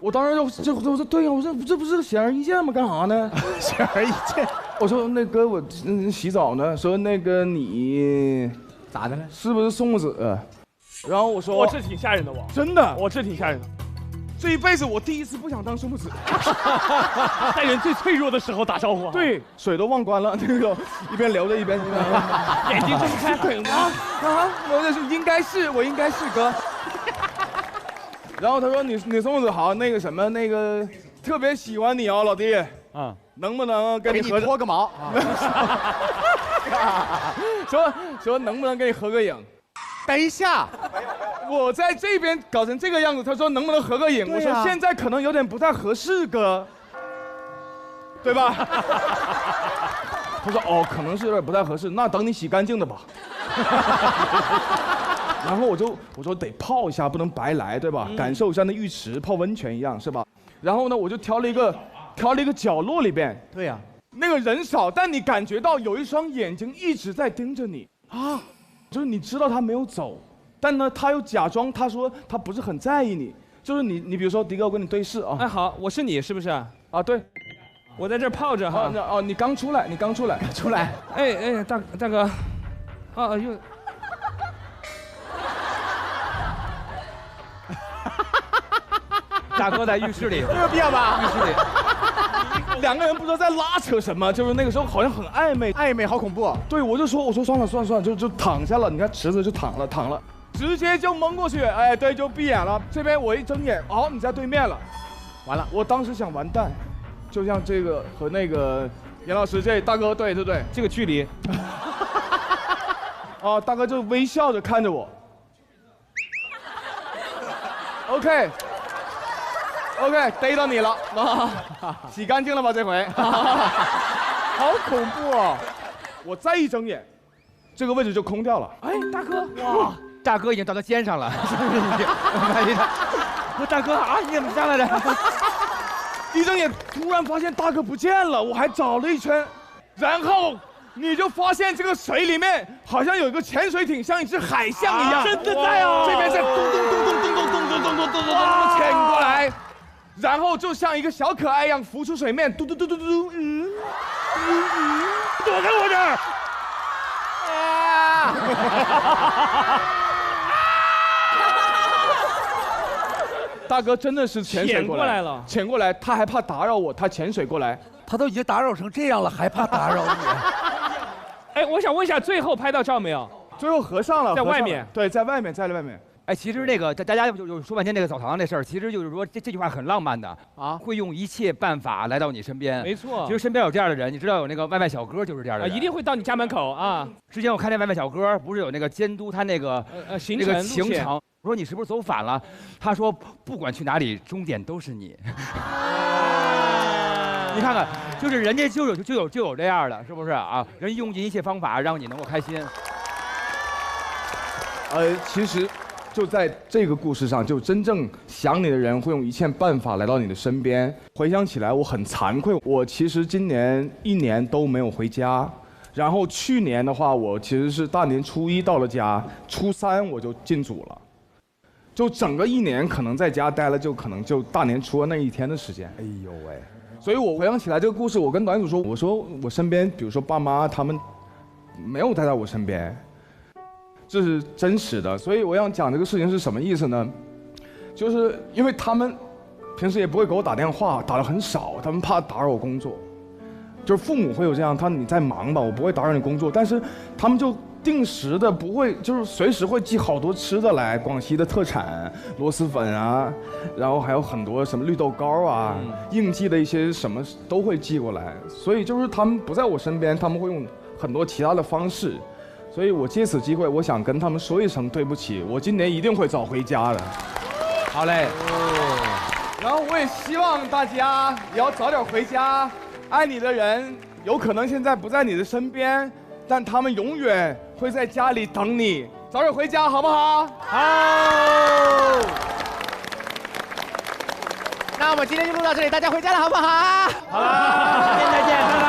我当时就说对呀，我说这不是显而易见吗？干啥呢？显而易见。我说那哥我洗澡呢，说那个你咋的了？是不是宋子？然后我说，我这挺吓人的，真的，我这挺吓人的。这一辈子我第一次不想当宋子，在人最脆弱的时候打招呼。对，水都忘关了，那个一边聊着一边眼睛睁开，我应该是哥。然后他说你宋子好，那个什么那个特别喜欢你哦，老弟啊，能不能跟你脱个毛？说能不能跟你合个影？等一下，我在这边搞成这个样子，他说能不能合个影？我说现在可能有点不太合适，哥，对吧？他说可能是有点不太合适，那等你洗干净的吧。然后我说得泡一下，不能白来，对吧？感受一下那浴池泡温泉一样，是吧？然后呢，我就挑了一个角落里边，对呀，那个人少，但你感觉到有一双眼睛一直在盯着你啊。就是你知道他没有走，但呢，他又假装他说他不是很在意你。就是你比如说迪哥，我跟你对视啊。哎，好，我是你是不是？啊，对，我在这泡着哈。你刚出来。哎，大哥，又。大哥在浴室里，没有必要吧？浴室里。两个人不知道在拉扯什么，就是那个时候好像很暧昧，好恐怖。对，我说算了，就躺下了。你看池子就躺了，直接就蒙过去。哎，对，就闭眼了。这边我一睁眼，你在对面了，完了。我当时想完蛋，就像这个和那个严老师这大哥对，这个距离。大哥就微笑着看着我。OK， 逮到你了洗干净了吧这回？好恐怖哦！我再一睁眼，这个位置就空掉了。哎，大哥，哇，大哥已经到他肩上了，是不是已经？我大哥啊，你怎么上来的？一睁眼，突然发现大哥不见了，我还找了一圈，然后你就发现这个水里面好像有一个潜水艇，像一只海象一样，真的在啊！这边在咚潜过来。然后就像一个小可爱一样浮出水面，嘟，躲开我这儿！大哥真的是潜水过来了，潜过来，他还怕打扰我，他潜水过来，他都已经打扰成这样了，还怕打扰你？哎，我想问一下，最后拍到照没有？最后合上了，在外面。对，在外面，在外面。哎，其实那个大家就说半天那个澡堂这事儿，其实就是说这句话很浪漫的啊，会用一切办法来到你身边。没错，其实身边有这样的人，你知道有那个外卖小哥就是这样的人，一定会到你家门口啊。之前我看那外卖小哥不是有那个监督他那个行程，我说你是不是走反了？他说不管去哪里，终点都是你。你看看，就是人家就有这样的，是不是啊？人家用尽一切方法让你能够开心。其实就在这个故事上，就真正想你的人会用一切办法来到你的身边。回想起来，我很惭愧，我其实今年1年都没有回家。然后去年的话，我其实是大年初1到了家，初3我就进组了，就整个1年可能在家待了，就可能就大年初2那一天的时间。哎呦喂！所以我回想起来这个故事，我跟导演组说，我说我身边，比如说爸妈他们没有待在我身边，这是真实的。所以我想讲这个事情是什么意思呢？就是因为他们平时也不会给我打电话，打得很少，他们怕打扰我工作。就是父母会有这样，你在忙吧，我不会打扰你工作，但是他们就定时的不会，就是随时会寄好多吃的来，广西的特产螺蛳粉啊，然后还有很多什么绿豆糕啊，应季的一些什么都会寄过来，所以就是他们不在我身边，他们会用很多其他的方式，所以我借此机会，我想跟他们说一声对不起，我今年一定会早回家的。好嘞。然后我也希望大家也要早点回家。爱你的人有可能现在不在你的身边，但他们永远会在家里等你。早点回家，好不好？好。那我们今天就录到这里，大家回家了，好不好？好了，明天再见，拜拜。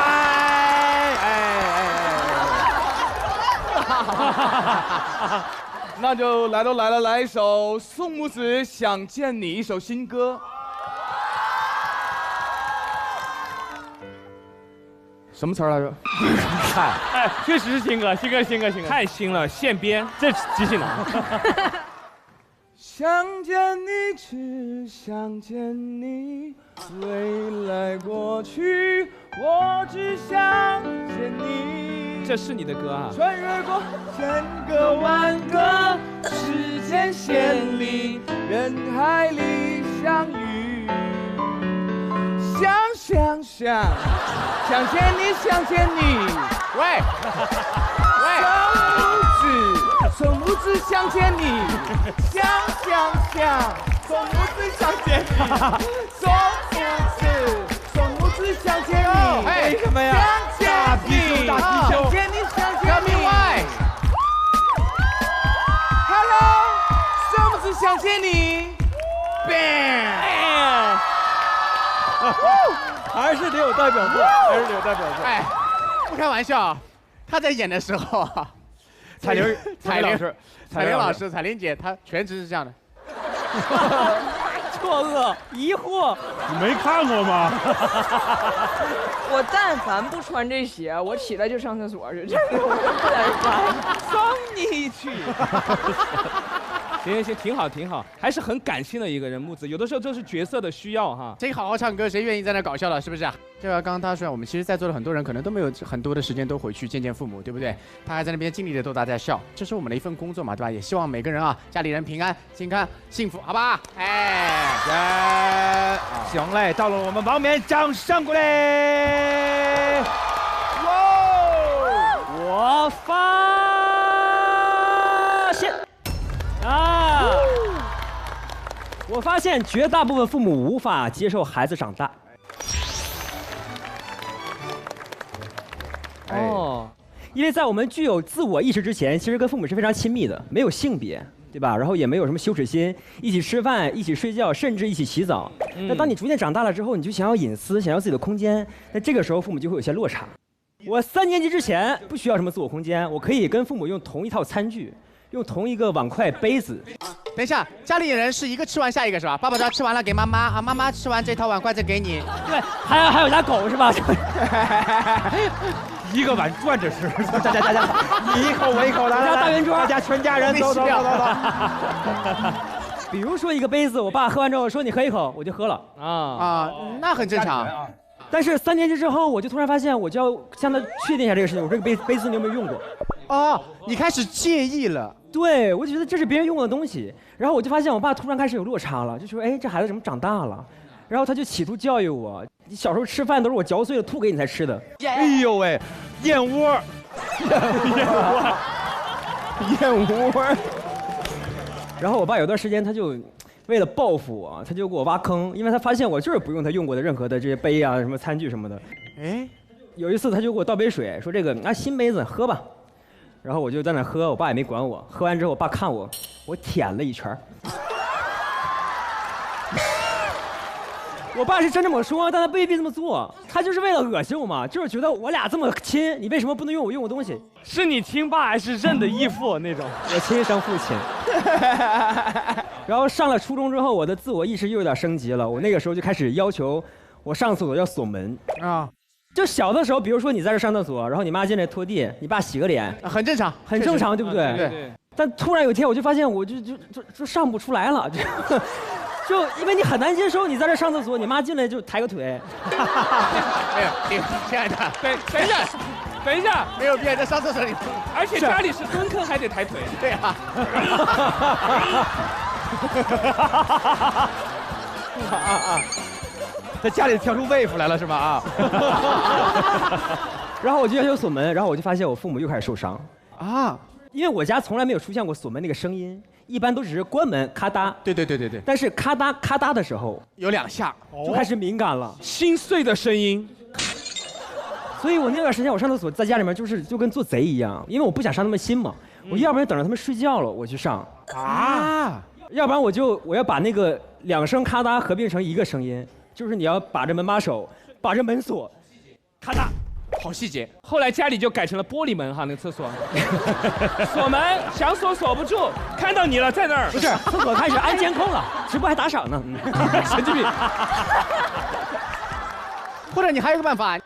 那就来都来了，来一首宋木子《想见你》，一首新歌。什么词儿来着？哎，确实是新歌，新歌，太新了，现编，这即兴的。想见你，只想见你，未来过去，我只想见你。这是你的歌啊！穿越过千个万个时间线里，人海里相遇。想见你，想见你。喂，从不知想见你，想，从不知想见你，从不知想见你。为什么呀？想见你，想见你，想见你。Hello， 从不知想见你。Bang。还是得有代表作，哎，不开玩笑，他在演的时候啊，彩玲姐，她全程是这样的，错愕、疑惑。你没看过吗？我但凡不穿这鞋，我起来就上厕所去，真的，我不敢穿，送你去。行，挺好，还是很感性的一个人，木子。有的时候这是角色的需要哈。谁好好唱歌，谁愿意在那搞笑了，是不是啊？对啊，刚刚他说，我们其实在座的很多人可能都没有很多的时间都回去见父母，对不对？他还在那边尽力的逗大家笑，这是我们的一份工作嘛，对吧？也希望每个人啊，家里人平安、健康、幸福，好吧？哎，行嘞，到了我们王冕掌声鼓励。我发现绝大部分父母无法接受孩子长大。哦，因为在我们具有自我意识之前，其实跟父母是非常亲密的，没有性别，对吧？然后也没有什么羞耻心，一起吃饭，一起睡觉，甚至一起洗澡。那当你逐渐长大了之后，你就想要隐私，想要自己的空间，那这个时候父母就会有些落差。我3年级之前不需要什么自我空间，我可以跟父母用同一套餐具，用同一个碗筷杯子。等一下，家里人是一个吃完下一个是吧？爸爸说吃完了给妈妈啊，妈妈吃完这套碗筷再给你。对，还有家狗是吧？一个碗转着吃，大家，你一口我一口，来大圆桌，大家全家人走。比如说一个杯子，我爸喝完之后说你喝一口，我就喝了那很正常。但是3年之后，我就突然发现，我就要向他确定一下这个事情。我说这个杯子你有没有用过？你开始介意了。对，我就觉得这是别人用过的东西。然后我就发现我爸突然开始有落差了，就说哎这孩子怎么长大了？然后他就企图教育我，你小时候吃饭都是我嚼碎了吐给你才吃的。哎呦喂，燕窝。然后我爸有段时间他就为了报复我，他就给我挖坑，因为他发现我就是不用他用过的任何的这些杯啊、什么餐具什么的。有一次他就给我倒杯水，说这个新杯子喝吧。然后我就在那喝，我爸也没管我。喝完之后，我爸看我舔了一圈。我爸是真这么说，但他未必这么做。他就是为了恶心我嘛，就是觉得我俩这么亲，你为什么不能用我用的东西？是你亲爸还是认的义父那种？我亲生父亲。然后上了初中之后，我的自我意识又有点升级了。我那个时候就开始要求我上厕所要锁门就小的时候，比如说你在这上厕所，然后你妈进来拖地，你爸洗个脸，很正常，很正常，对不对？对。但突然有一天，我就发现我就上不出来了，就因为你很难接受，你在这上厕所，你妈进来就抬个腿。没有，亲爱的，对，等一下，没有必要在上厕所里。而且家里是蹲坑还得抬腿。对啊。在家里跳出wave来了是吧？然后我就要求锁门，然后我就发现我父母又开始受伤因为我家从来没有出现过锁门那个声音，一般都只是关门咔嗒。对。但是咔嗒咔嗒的时候有2下，就开始敏感了，心碎的声音。所以我那段时间我上厕所在家里面就跟做贼一样，因为我不想上那么新嘛，我要不然等着他们睡觉了我去上要不然我要把那个2声咔嗒合并成一个声音，就是你要把着门把手，把着门锁，咔嗒。好细节。后来家里就改成了玻璃门哈，那个厕所。锁门想锁锁不住，看到你了在那儿。不是，厕所开始安监控了，直播还打赏呢。神经病。或者你还有一个办法，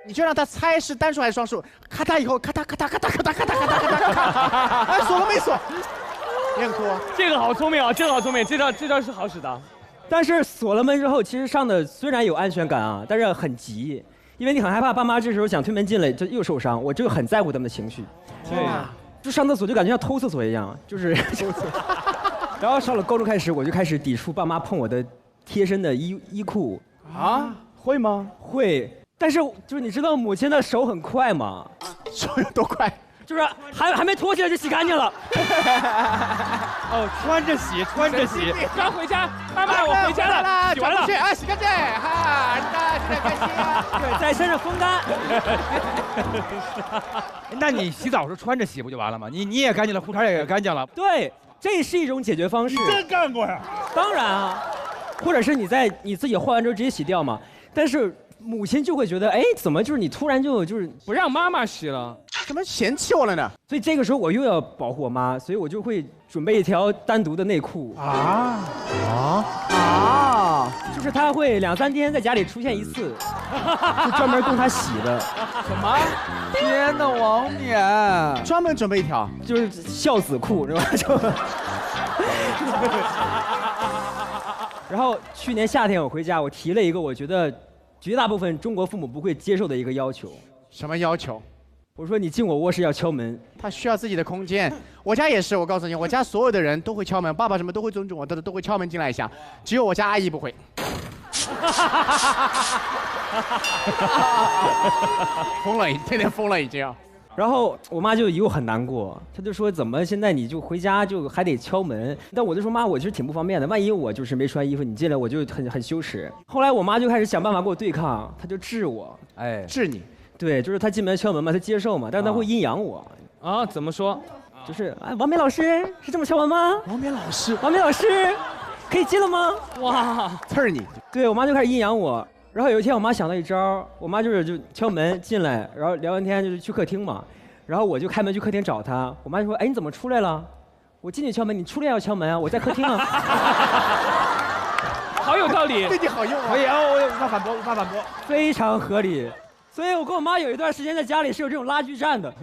你就让他猜是单数还是双数，咔嗒以后咔嗒咔嗒咔嗒咔嗒咔嗒咔嗒咔嗒，哎，锁了没锁？也很酷。这个好聪明啊，这个好聪明，这招是好使的。但是锁了门之后，其实上的虽然有安全感啊，但是很急。因为你很害怕爸妈这时候想推门进来就又受伤，我就很在乎他们的情绪。对，就上厕所就感觉像偷厕所一样，就是。然后上了高中开始，我就开始抵触爸妈碰我的贴身的衣裤。会吗？会，但是就是你知道母亲的手很快吗？手有多快？就是还没脱起来就洗干净了。穿着洗。刚回家，妈妈，我回家了，洗完了，洗干净，现在开心对，在身上风干。那你洗澡时候穿着洗不就完了吗？你也干净了，裤衩也干净了。对，这是一种解决方式。你真干过呀？当然啊，或者是你自己换完之后直接洗掉嘛。但是母亲就会觉得，哎，怎么就是你突然就是不让妈妈洗了？怎么嫌弃我了呢？所以这个时候我又要保护我妈，所以我就会准备一条单独的内裤。就是她会2、3天在家里出现一次，就专门供她洗的。什么？天哪，王冕，专门准备一条，就是孝子裤，是吧？就。然后去年夏天我回家，我提了一个我觉得绝大部分中国父母不会接受的一个要求。什么要求？我说你进我卧室要敲门。他需要自己的空间。我家也是，我告诉你，我家所有的人都会敲门，爸爸什么都会尊重我，都会敲门进来一下，只有我家阿姨不会。疯了，天天疯了已经。然后我妈就又很难过，她就说怎么现在你就回家就还得敲门？但我就说妈，我其实挺不方便的，万一我就是没穿衣服，你进来我就很羞耻。后来我妈就开始想办法跟我对抗，她就治我，治你。对，就是她进门敲门嘛，她接受嘛，但是她会阴阳我。怎么说？就是王冕老师是这么敲门吗？王冕老师，可以进了吗？哇，刺你。对，我妈就开始阴阳我。然后有一天，我妈想到一招，我妈就敲门进来，然后聊完天就是去客厅嘛，然后我就开门去客厅找她，我妈就说：“哎，你怎么出来了？我进去敲门，你出来要敲门啊，我在客厅啊。”好有道理，对你好用啊！可以啊，我无法反驳，非常合理。所以我跟我妈有一段时间在家里是有这种拉锯战的。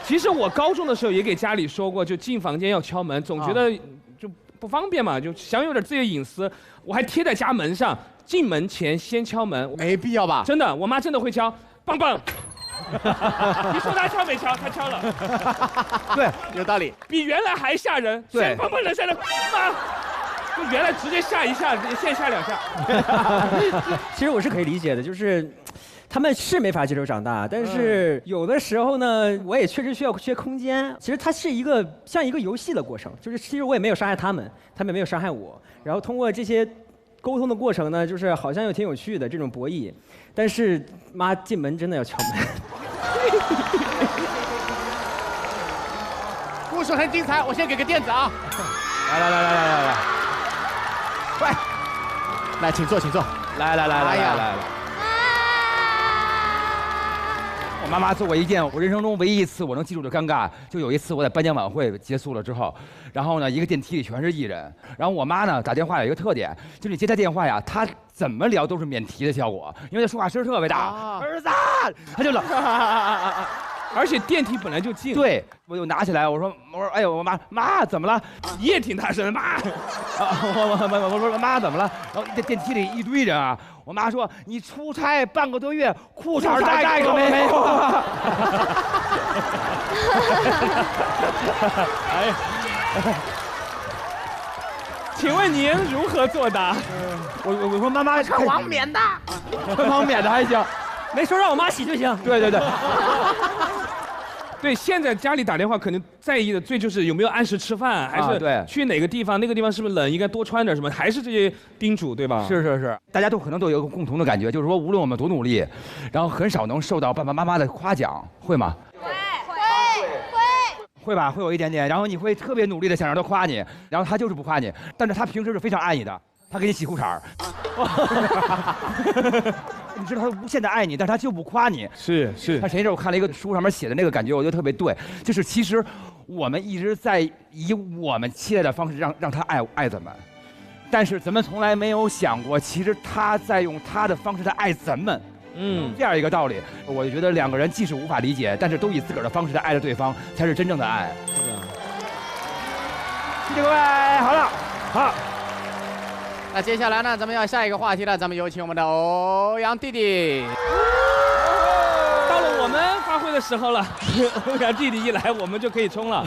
其实我高中的时候也给家里说过，就进房间要敲门，总觉得就不方便嘛，就想有点自己的隐私。我还贴在家门上，进门前先敲门，没必要吧？真的，我妈真的会敲，棒棒。你说他敲没敲？他敲了。对，有道理。比原来还吓人。对，先棒棒两下的，妈。就原来直接吓一下，现在吓2下。其实我是可以理解的，就是他们是没法接受长大，但是有的时候呢，我也确实需要些空间。其实它是一个像一个游戏的过程，就是其实我也没有伤害他们，他们也没有伤害我。然后通过这些沟通的过程呢，就是好像又挺有趣的这种博弈。但是妈进门真的要敲门。故事很精彩，我先给个垫子啊！来，快，来，请坐，请坐。来，我妈妈做过一件我人生中唯一一次我能记住的尴尬，就有一次我在颁奖晚会结束了之后，然后呢一个电梯里全是艺人，然后我妈呢打电话有一个特点，就是你接她电话呀，她怎么聊都是免提的效果，因为她说话声特别大，儿子，她就冷。而且电梯本来就近，对，我就拿起来，我说，哎呦，我妈怎么了？你也挺大声，妈，我说妈怎么了？然后电梯里一堆人啊，我妈说你出差半个多月，裤衩带个没有？哎呀，请问您如何作答？我说妈妈穿王冕的，穿王冕的还行。没说让我妈洗就行。对。对，现在家里打电话可能在意的最就是有没有按时吃饭，还是去哪个地方，那个地方是不是冷，应该多穿点什么，还是这些叮嘱，对吧？是，大家都可能都有一个共同的感觉，就是说无论我们多努力，然后很少能受到爸爸妈妈的夸奖，会吗？会吧，会有一点点，然后你会特别努力的想让他夸你，然后他就是不夸你，但是他平时是非常爱你的，他给你洗裤衩儿。你知道他无限的爱你，但是他就不夸你。是。他前一阵我看了一个书上面写的那个感觉，我觉得特别对，就是其实我们一直在以我们期待的方式让他爱咱们，但是咱们从来没有想过，其实他在用他的方式在爱咱们。这样一个道理，我就觉得两个人即使无法理解，但是都以自个儿的方式在爱着对方，才是真正的爱。是的。谢谢各位，好。那接下来呢，咱们要下一个话题了，咱们有请我们的欧阳弟弟。到了我们发挥的时候了，欧阳弟弟一来，我们就可以冲了。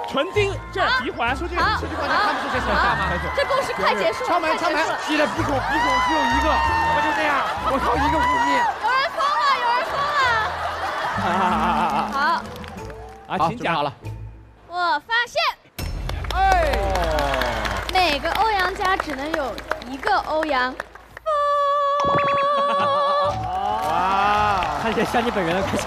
纯金这鼻环，说这个吃这个看不出谁是大吗？这故事快结束了，敲门，记得鼻孔只有一个，我就这样，我靠一个呼吸。有人疯了。好，请讲。好了。我发现，每个欧阳家只能有一个欧阳。哇，看起来像你本人了，快点。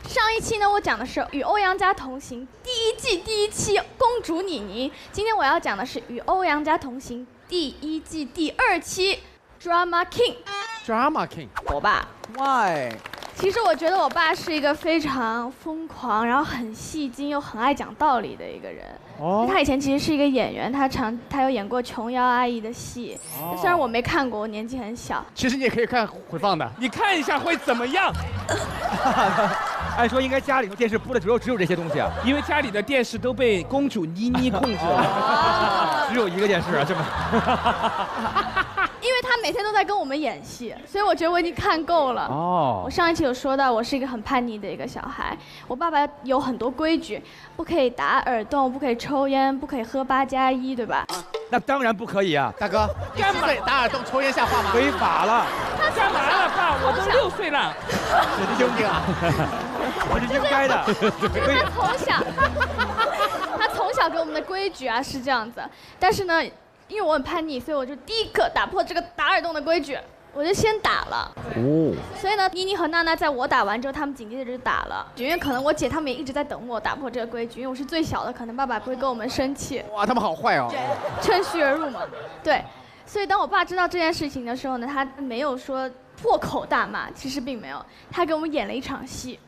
上一期呢，我讲的是《与欧阳家同行》第1季第1期公主妮妮，今天我要讲的是《与欧阳家同行》第1季第2期 Drama King。Drama King， 我爸。Why？ 其实我觉得我爸是一个非常疯狂，然后很戏精又很爱讲道理的一个人。他以前其实是一个演员，他有演过琼瑶阿姨的戏，虽然我没看过，我年纪很小。其实你也可以看回放的，你看一下会怎么样？按说应该家里头电视播的只有这些东西啊，因为家里的电视都被公主妮妮控制了，只有一个电视啊，这么。因为他每天都在跟我们演戏，所以我觉得我已经看够了。我上一期有说到，我是一个很叛逆的一个小孩。我爸爸有很多规矩，不可以打耳洞，不可以抽烟，不可以喝8+1，对吧？那当然不可以啊，大哥，干嘛打耳洞抽烟像话吗？违法了。他干嘛了，爸？我都6岁了。神经病啊！我是应该的。他从小给我们的规矩啊是这样子，但是呢。因为我很叛逆，所以我就第一个打破这个打耳洞的规矩，我就先打了。所以呢，妮妮和娜娜在我打完之后，他们紧接着就打了。因为可能我姐他们也一直在等我打破这个规矩，因为我是最小的，可能爸爸不会跟我们生气。哇，他们好坏哦！趁虚而入嘛。对，所以当我爸知道这件事情的时候呢，他没有说破口大骂，其实并没有，他给我们演了一场戏。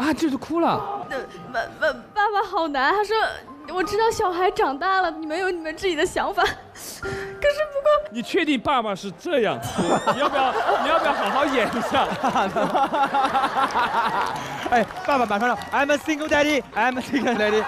啊，就是哭了。爸爸好难，他说我知道小孩长大了，你们有你们自己的想法，可是不过你确定爸爸是这样？你要不要好好演一下？哎，爸爸马上说 ，I'm a single daddy, I'm a single daddy。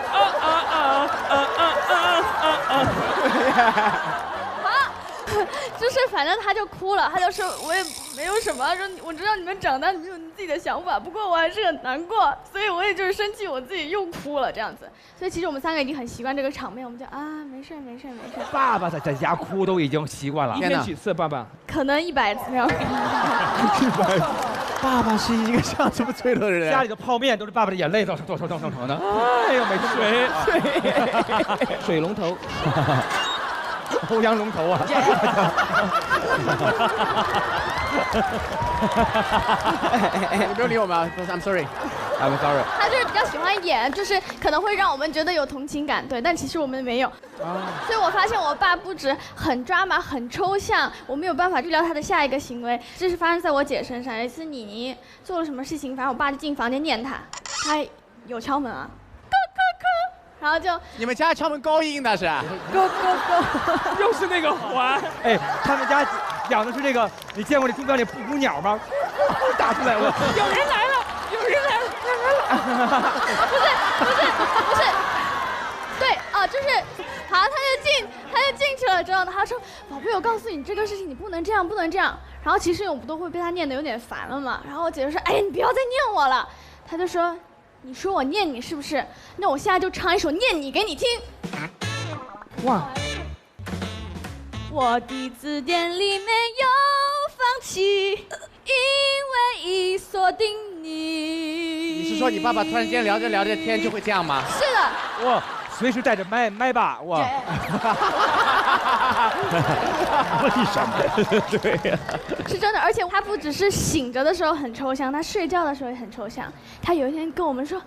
就是反正他就哭了，他就说我也没有什么，说我知道你们长大，你们有你自己的想法，不过我还是很难过，所以我也就是生气，我自己又哭了这样子。所以其实我们3个已经很习惯这个场面，我们就啊没事没事没事。爸爸在家哭都已经习惯了，一天几次？爸爸可能100次没有。爸爸是一个像这么脆弱的人，家里的泡面都是爸爸的眼泪造成的。哎呦，没水龙头。欧阳龙头啊！你不用理我们啊 ，I'm sorry。I'm sorry。他就是比较喜欢演，就是可能会让我们觉得有同情感，对，但其实我们没有。所以我发现我爸不止很抓马、很抽象，我没有办法预料他的下一个行为。这是发生在我姐身上。有一次妮妮做了什么事情，反正我爸就进房间念他，他有敲门啊。然后就你们家敲门高音的是？咯，又是那个环。哎，他们家养的是这个，你见过这钟表里布谷鸟吗？打出来了，有人来了，不是，对啊，就是，好，他就进去了之后呢，他说，宝贝，我告诉你这个事情你不能这样，不能这样。然后其实我们都会被他念得有点烦了嘛。然后我姐就说，哎呀，你不要再念我了。他就说。你说我念你是不是？那我现在就唱一首念你给你听。哇！我的字典里没有放弃，因为已锁定你。你是说你爸爸突然间聊着聊着天就会这样吗？是的。哇，随时带着麦霸，哇！为什么？对呀，是真的，而且他不只是醒着的时候很抽象，他睡觉的时候也很抽象。他有一天跟我们说：“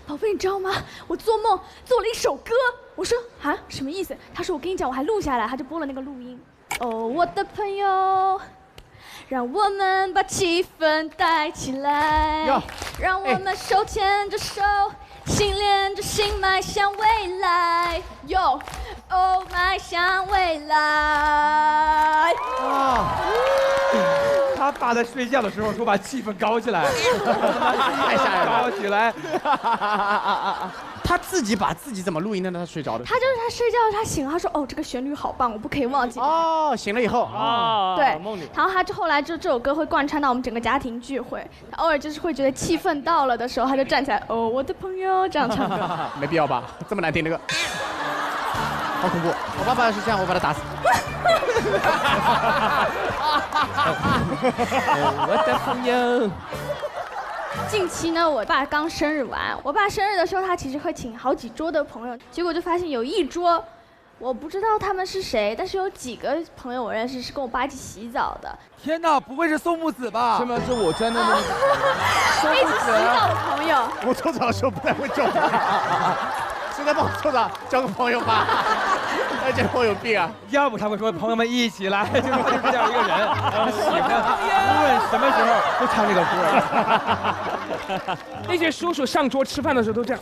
宝贝，你知道吗？我做梦做了一首歌。”我说：“啊，什么意思？”他说：“我跟你讲，我还录下来。”他就播了那个录音。哦，我的朋友，让我们把气氛带起来，让我们手牵着手，心连着心，迈向未来。哟。哦，迈向未来。他爸在睡觉的时候说把气氛搞起来，太吓人了，搞起来。他自己把自己怎么录音的呢？他睡着的。他就是他睡觉，他醒了，他说：“哦，这个旋律好棒，我不可以忘记。”哦，醒了以后啊，对，然后他后来就这首歌会贯穿到我们整个家庭聚会，偶尔就是会觉得气氛到了的时候，他就站起来，哦，我的朋友这样唱歌。没必要吧？这么难听这个。好恐怖！我爸爸是这样，我把他打死。我的朋友。近期呢，我爸刚生日完，我爸生日的时候，他其实会请好几桌的朋友，结果就发现有一桌，我不知道他们是谁，但是有几个朋友我认识，是跟我爸一起洗澡的。天哪，不会是宋木子吧？是吗？是我在那里。一起洗澡的朋友。我搓澡的时候不太会叫。现在帮我搓澡，交个朋友吧。而且我有病啊！要不他会说朋友们一起来，就是这样一个人，喜欢无论什么时候都唱这个歌。那些叔叔上桌吃饭的时候都这样。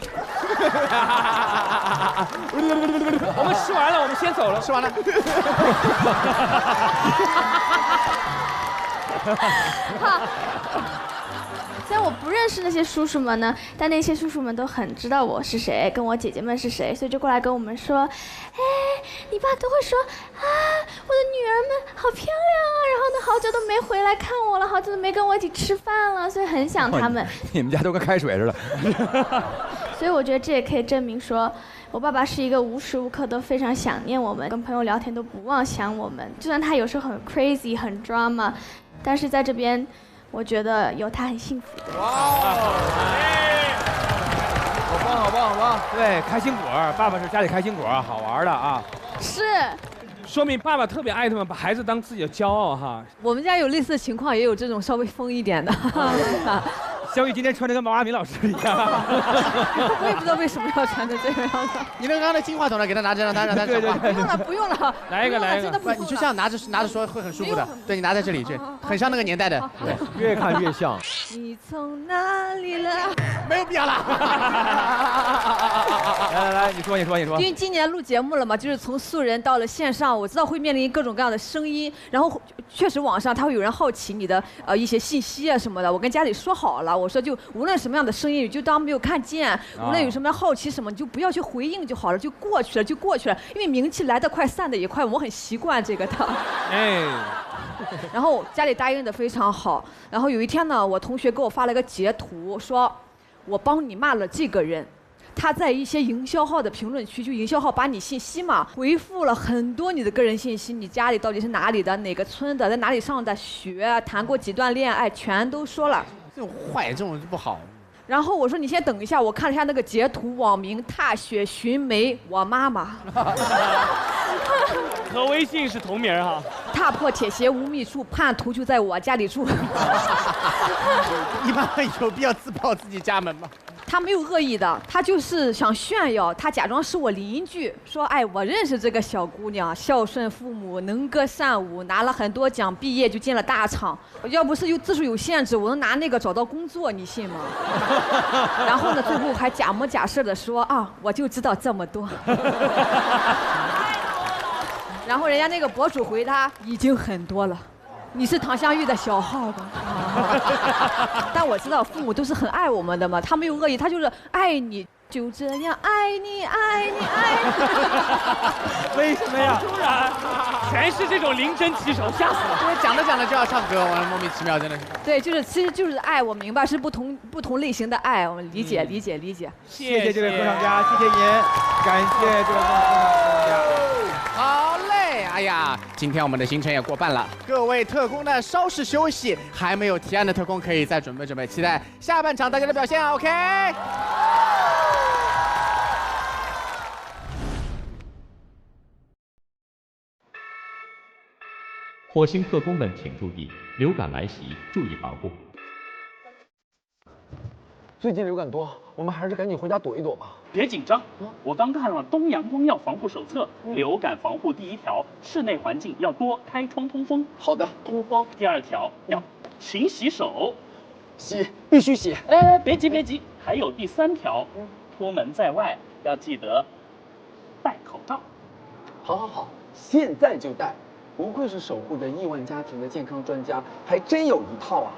我们吃完了，我们先走了。吃完了。好。虽然我不认识那些叔叔们呢，但那些叔叔们都很知道我是谁，跟我姐姐们是谁，所以就过来跟我们说，哎，你爸都会说啊，我的女儿们好漂亮啊，然后呢，好久都没回来看我了，好久都没跟我一起吃饭了，所以很想他们。你们家都跟开水似的。所以我觉得这也可以证明说，我爸爸是一个无时无刻都非常想念我们，跟朋友聊天都不忘想我们，就算他有时候很 crazy 很 drama， 但是在这边。我觉得有他很幸福的。哇！好棒，好棒，好棒！对，开心果，爸爸是家里开心果，好玩的啊。是。说明爸爸特别爱他们，把孩子当自己的骄傲哈。我们家有类似的情况，也有这种稍微疯一点的。小雨今天穿的跟毛阿敏老师一样。我也不知道为什么要穿成这个样子。你那个刚才金话筒呢？给他拿着，让他讲话。不用了，不用了。来一个，来一个。你就这样拿着说会很舒服的。对你拿在这里，就很像那个年代的。越看越像。你从哪里来？没有必要了。来，你说。因为今年录节目了嘛，就是从素人到了线上，我知道会面临各种各样的声音，然后确实网上他会有人好奇你的一些信息啊什么的。我跟家里说好了，我说就无论什么样的声音，你就当没有看见；无论有什么好奇什么，你就不要去回应就好了，就过去了。因为名气来得快，散得也快，我很习惯这个的。哎。然后家里答应的非常好。然后有一天呢，我同学给我发了个截图，说我帮你骂了这个人。他在一些营销号的评论区，就营销号把你信息嘛回复了很多你的个人信息，你家里到底是哪里的，哪个村的，在哪里上的学，谈过几段恋爱，全都说了。这种坏，这种不好。然后我说你先等一下，我看了一下那个截图，网名踏雪寻梅我妈妈。和微信是同名哈。踏破铁鞋无觅处，叛徒就在我家里住。一般有必要自报自己家门吗？他没有恶意的，他就是想炫耀，他假装是我邻居，说哎，我认识这个小姑娘，孝顺父母，能歌善舞，拿了很多奖，毕业就进了大厂。要不是字数有限制，我能拿那个找到工作，你信吗？然后呢，最后还假模假式的说啊，我就知道这么多。然后人家那个博主回他已经很多了。你是唐香玉的小号吧？但我知道父母都是很爱我们的嘛，他没有恶意，他就是爱你，就这样爱你，爱你，爱你。为什么呀？突然，全是这种灵针起手，吓死了！因为讲着讲着就要唱歌，完了莫名其妙，真的是。对，其实就是爱，我明白是不同类型的爱，我们理解。谢谢这位歌唱家，谢谢您，感谢这位歌唱家。好嘞，哎呀，今天我们的行程也过半了，各位特工呢稍事休息，还没有提案的特工可以再准备，期待下半场大家的表现啊 ，OK。火星特工们请注意，流感来袭，注意防护。最近流感多，我们还是赶紧回家躲一躲吧。别紧张，我刚看了东洋光药防护手册，流感防护第1条，室内环境要多开窗通风。好的，通风。第2条要勤洗手，必须洗。哎，别急，还有第3条，出门在外要记得戴口罩。好，现在就戴。不愧是守护着亿万家庭的健康专家，还真有一套啊。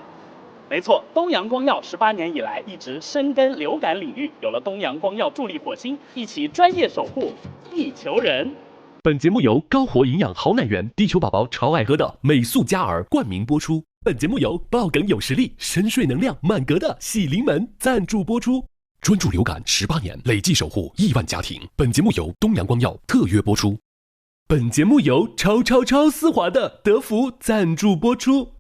没错，东洋光药18年以来一直深耕流感领域，有了东洋光药助力火星，一起专业守护地球人。本节目由高活营养好奶源地球宝宝超爱喝的美素佳儿冠名播出。本节目由爆梗有实力、深睡能量满格的喜临门赞助播出。专注流感18年，累计守护亿万家庭。本节目由东洋光药特约播出。本节目由超丝滑的德芙赞助播出。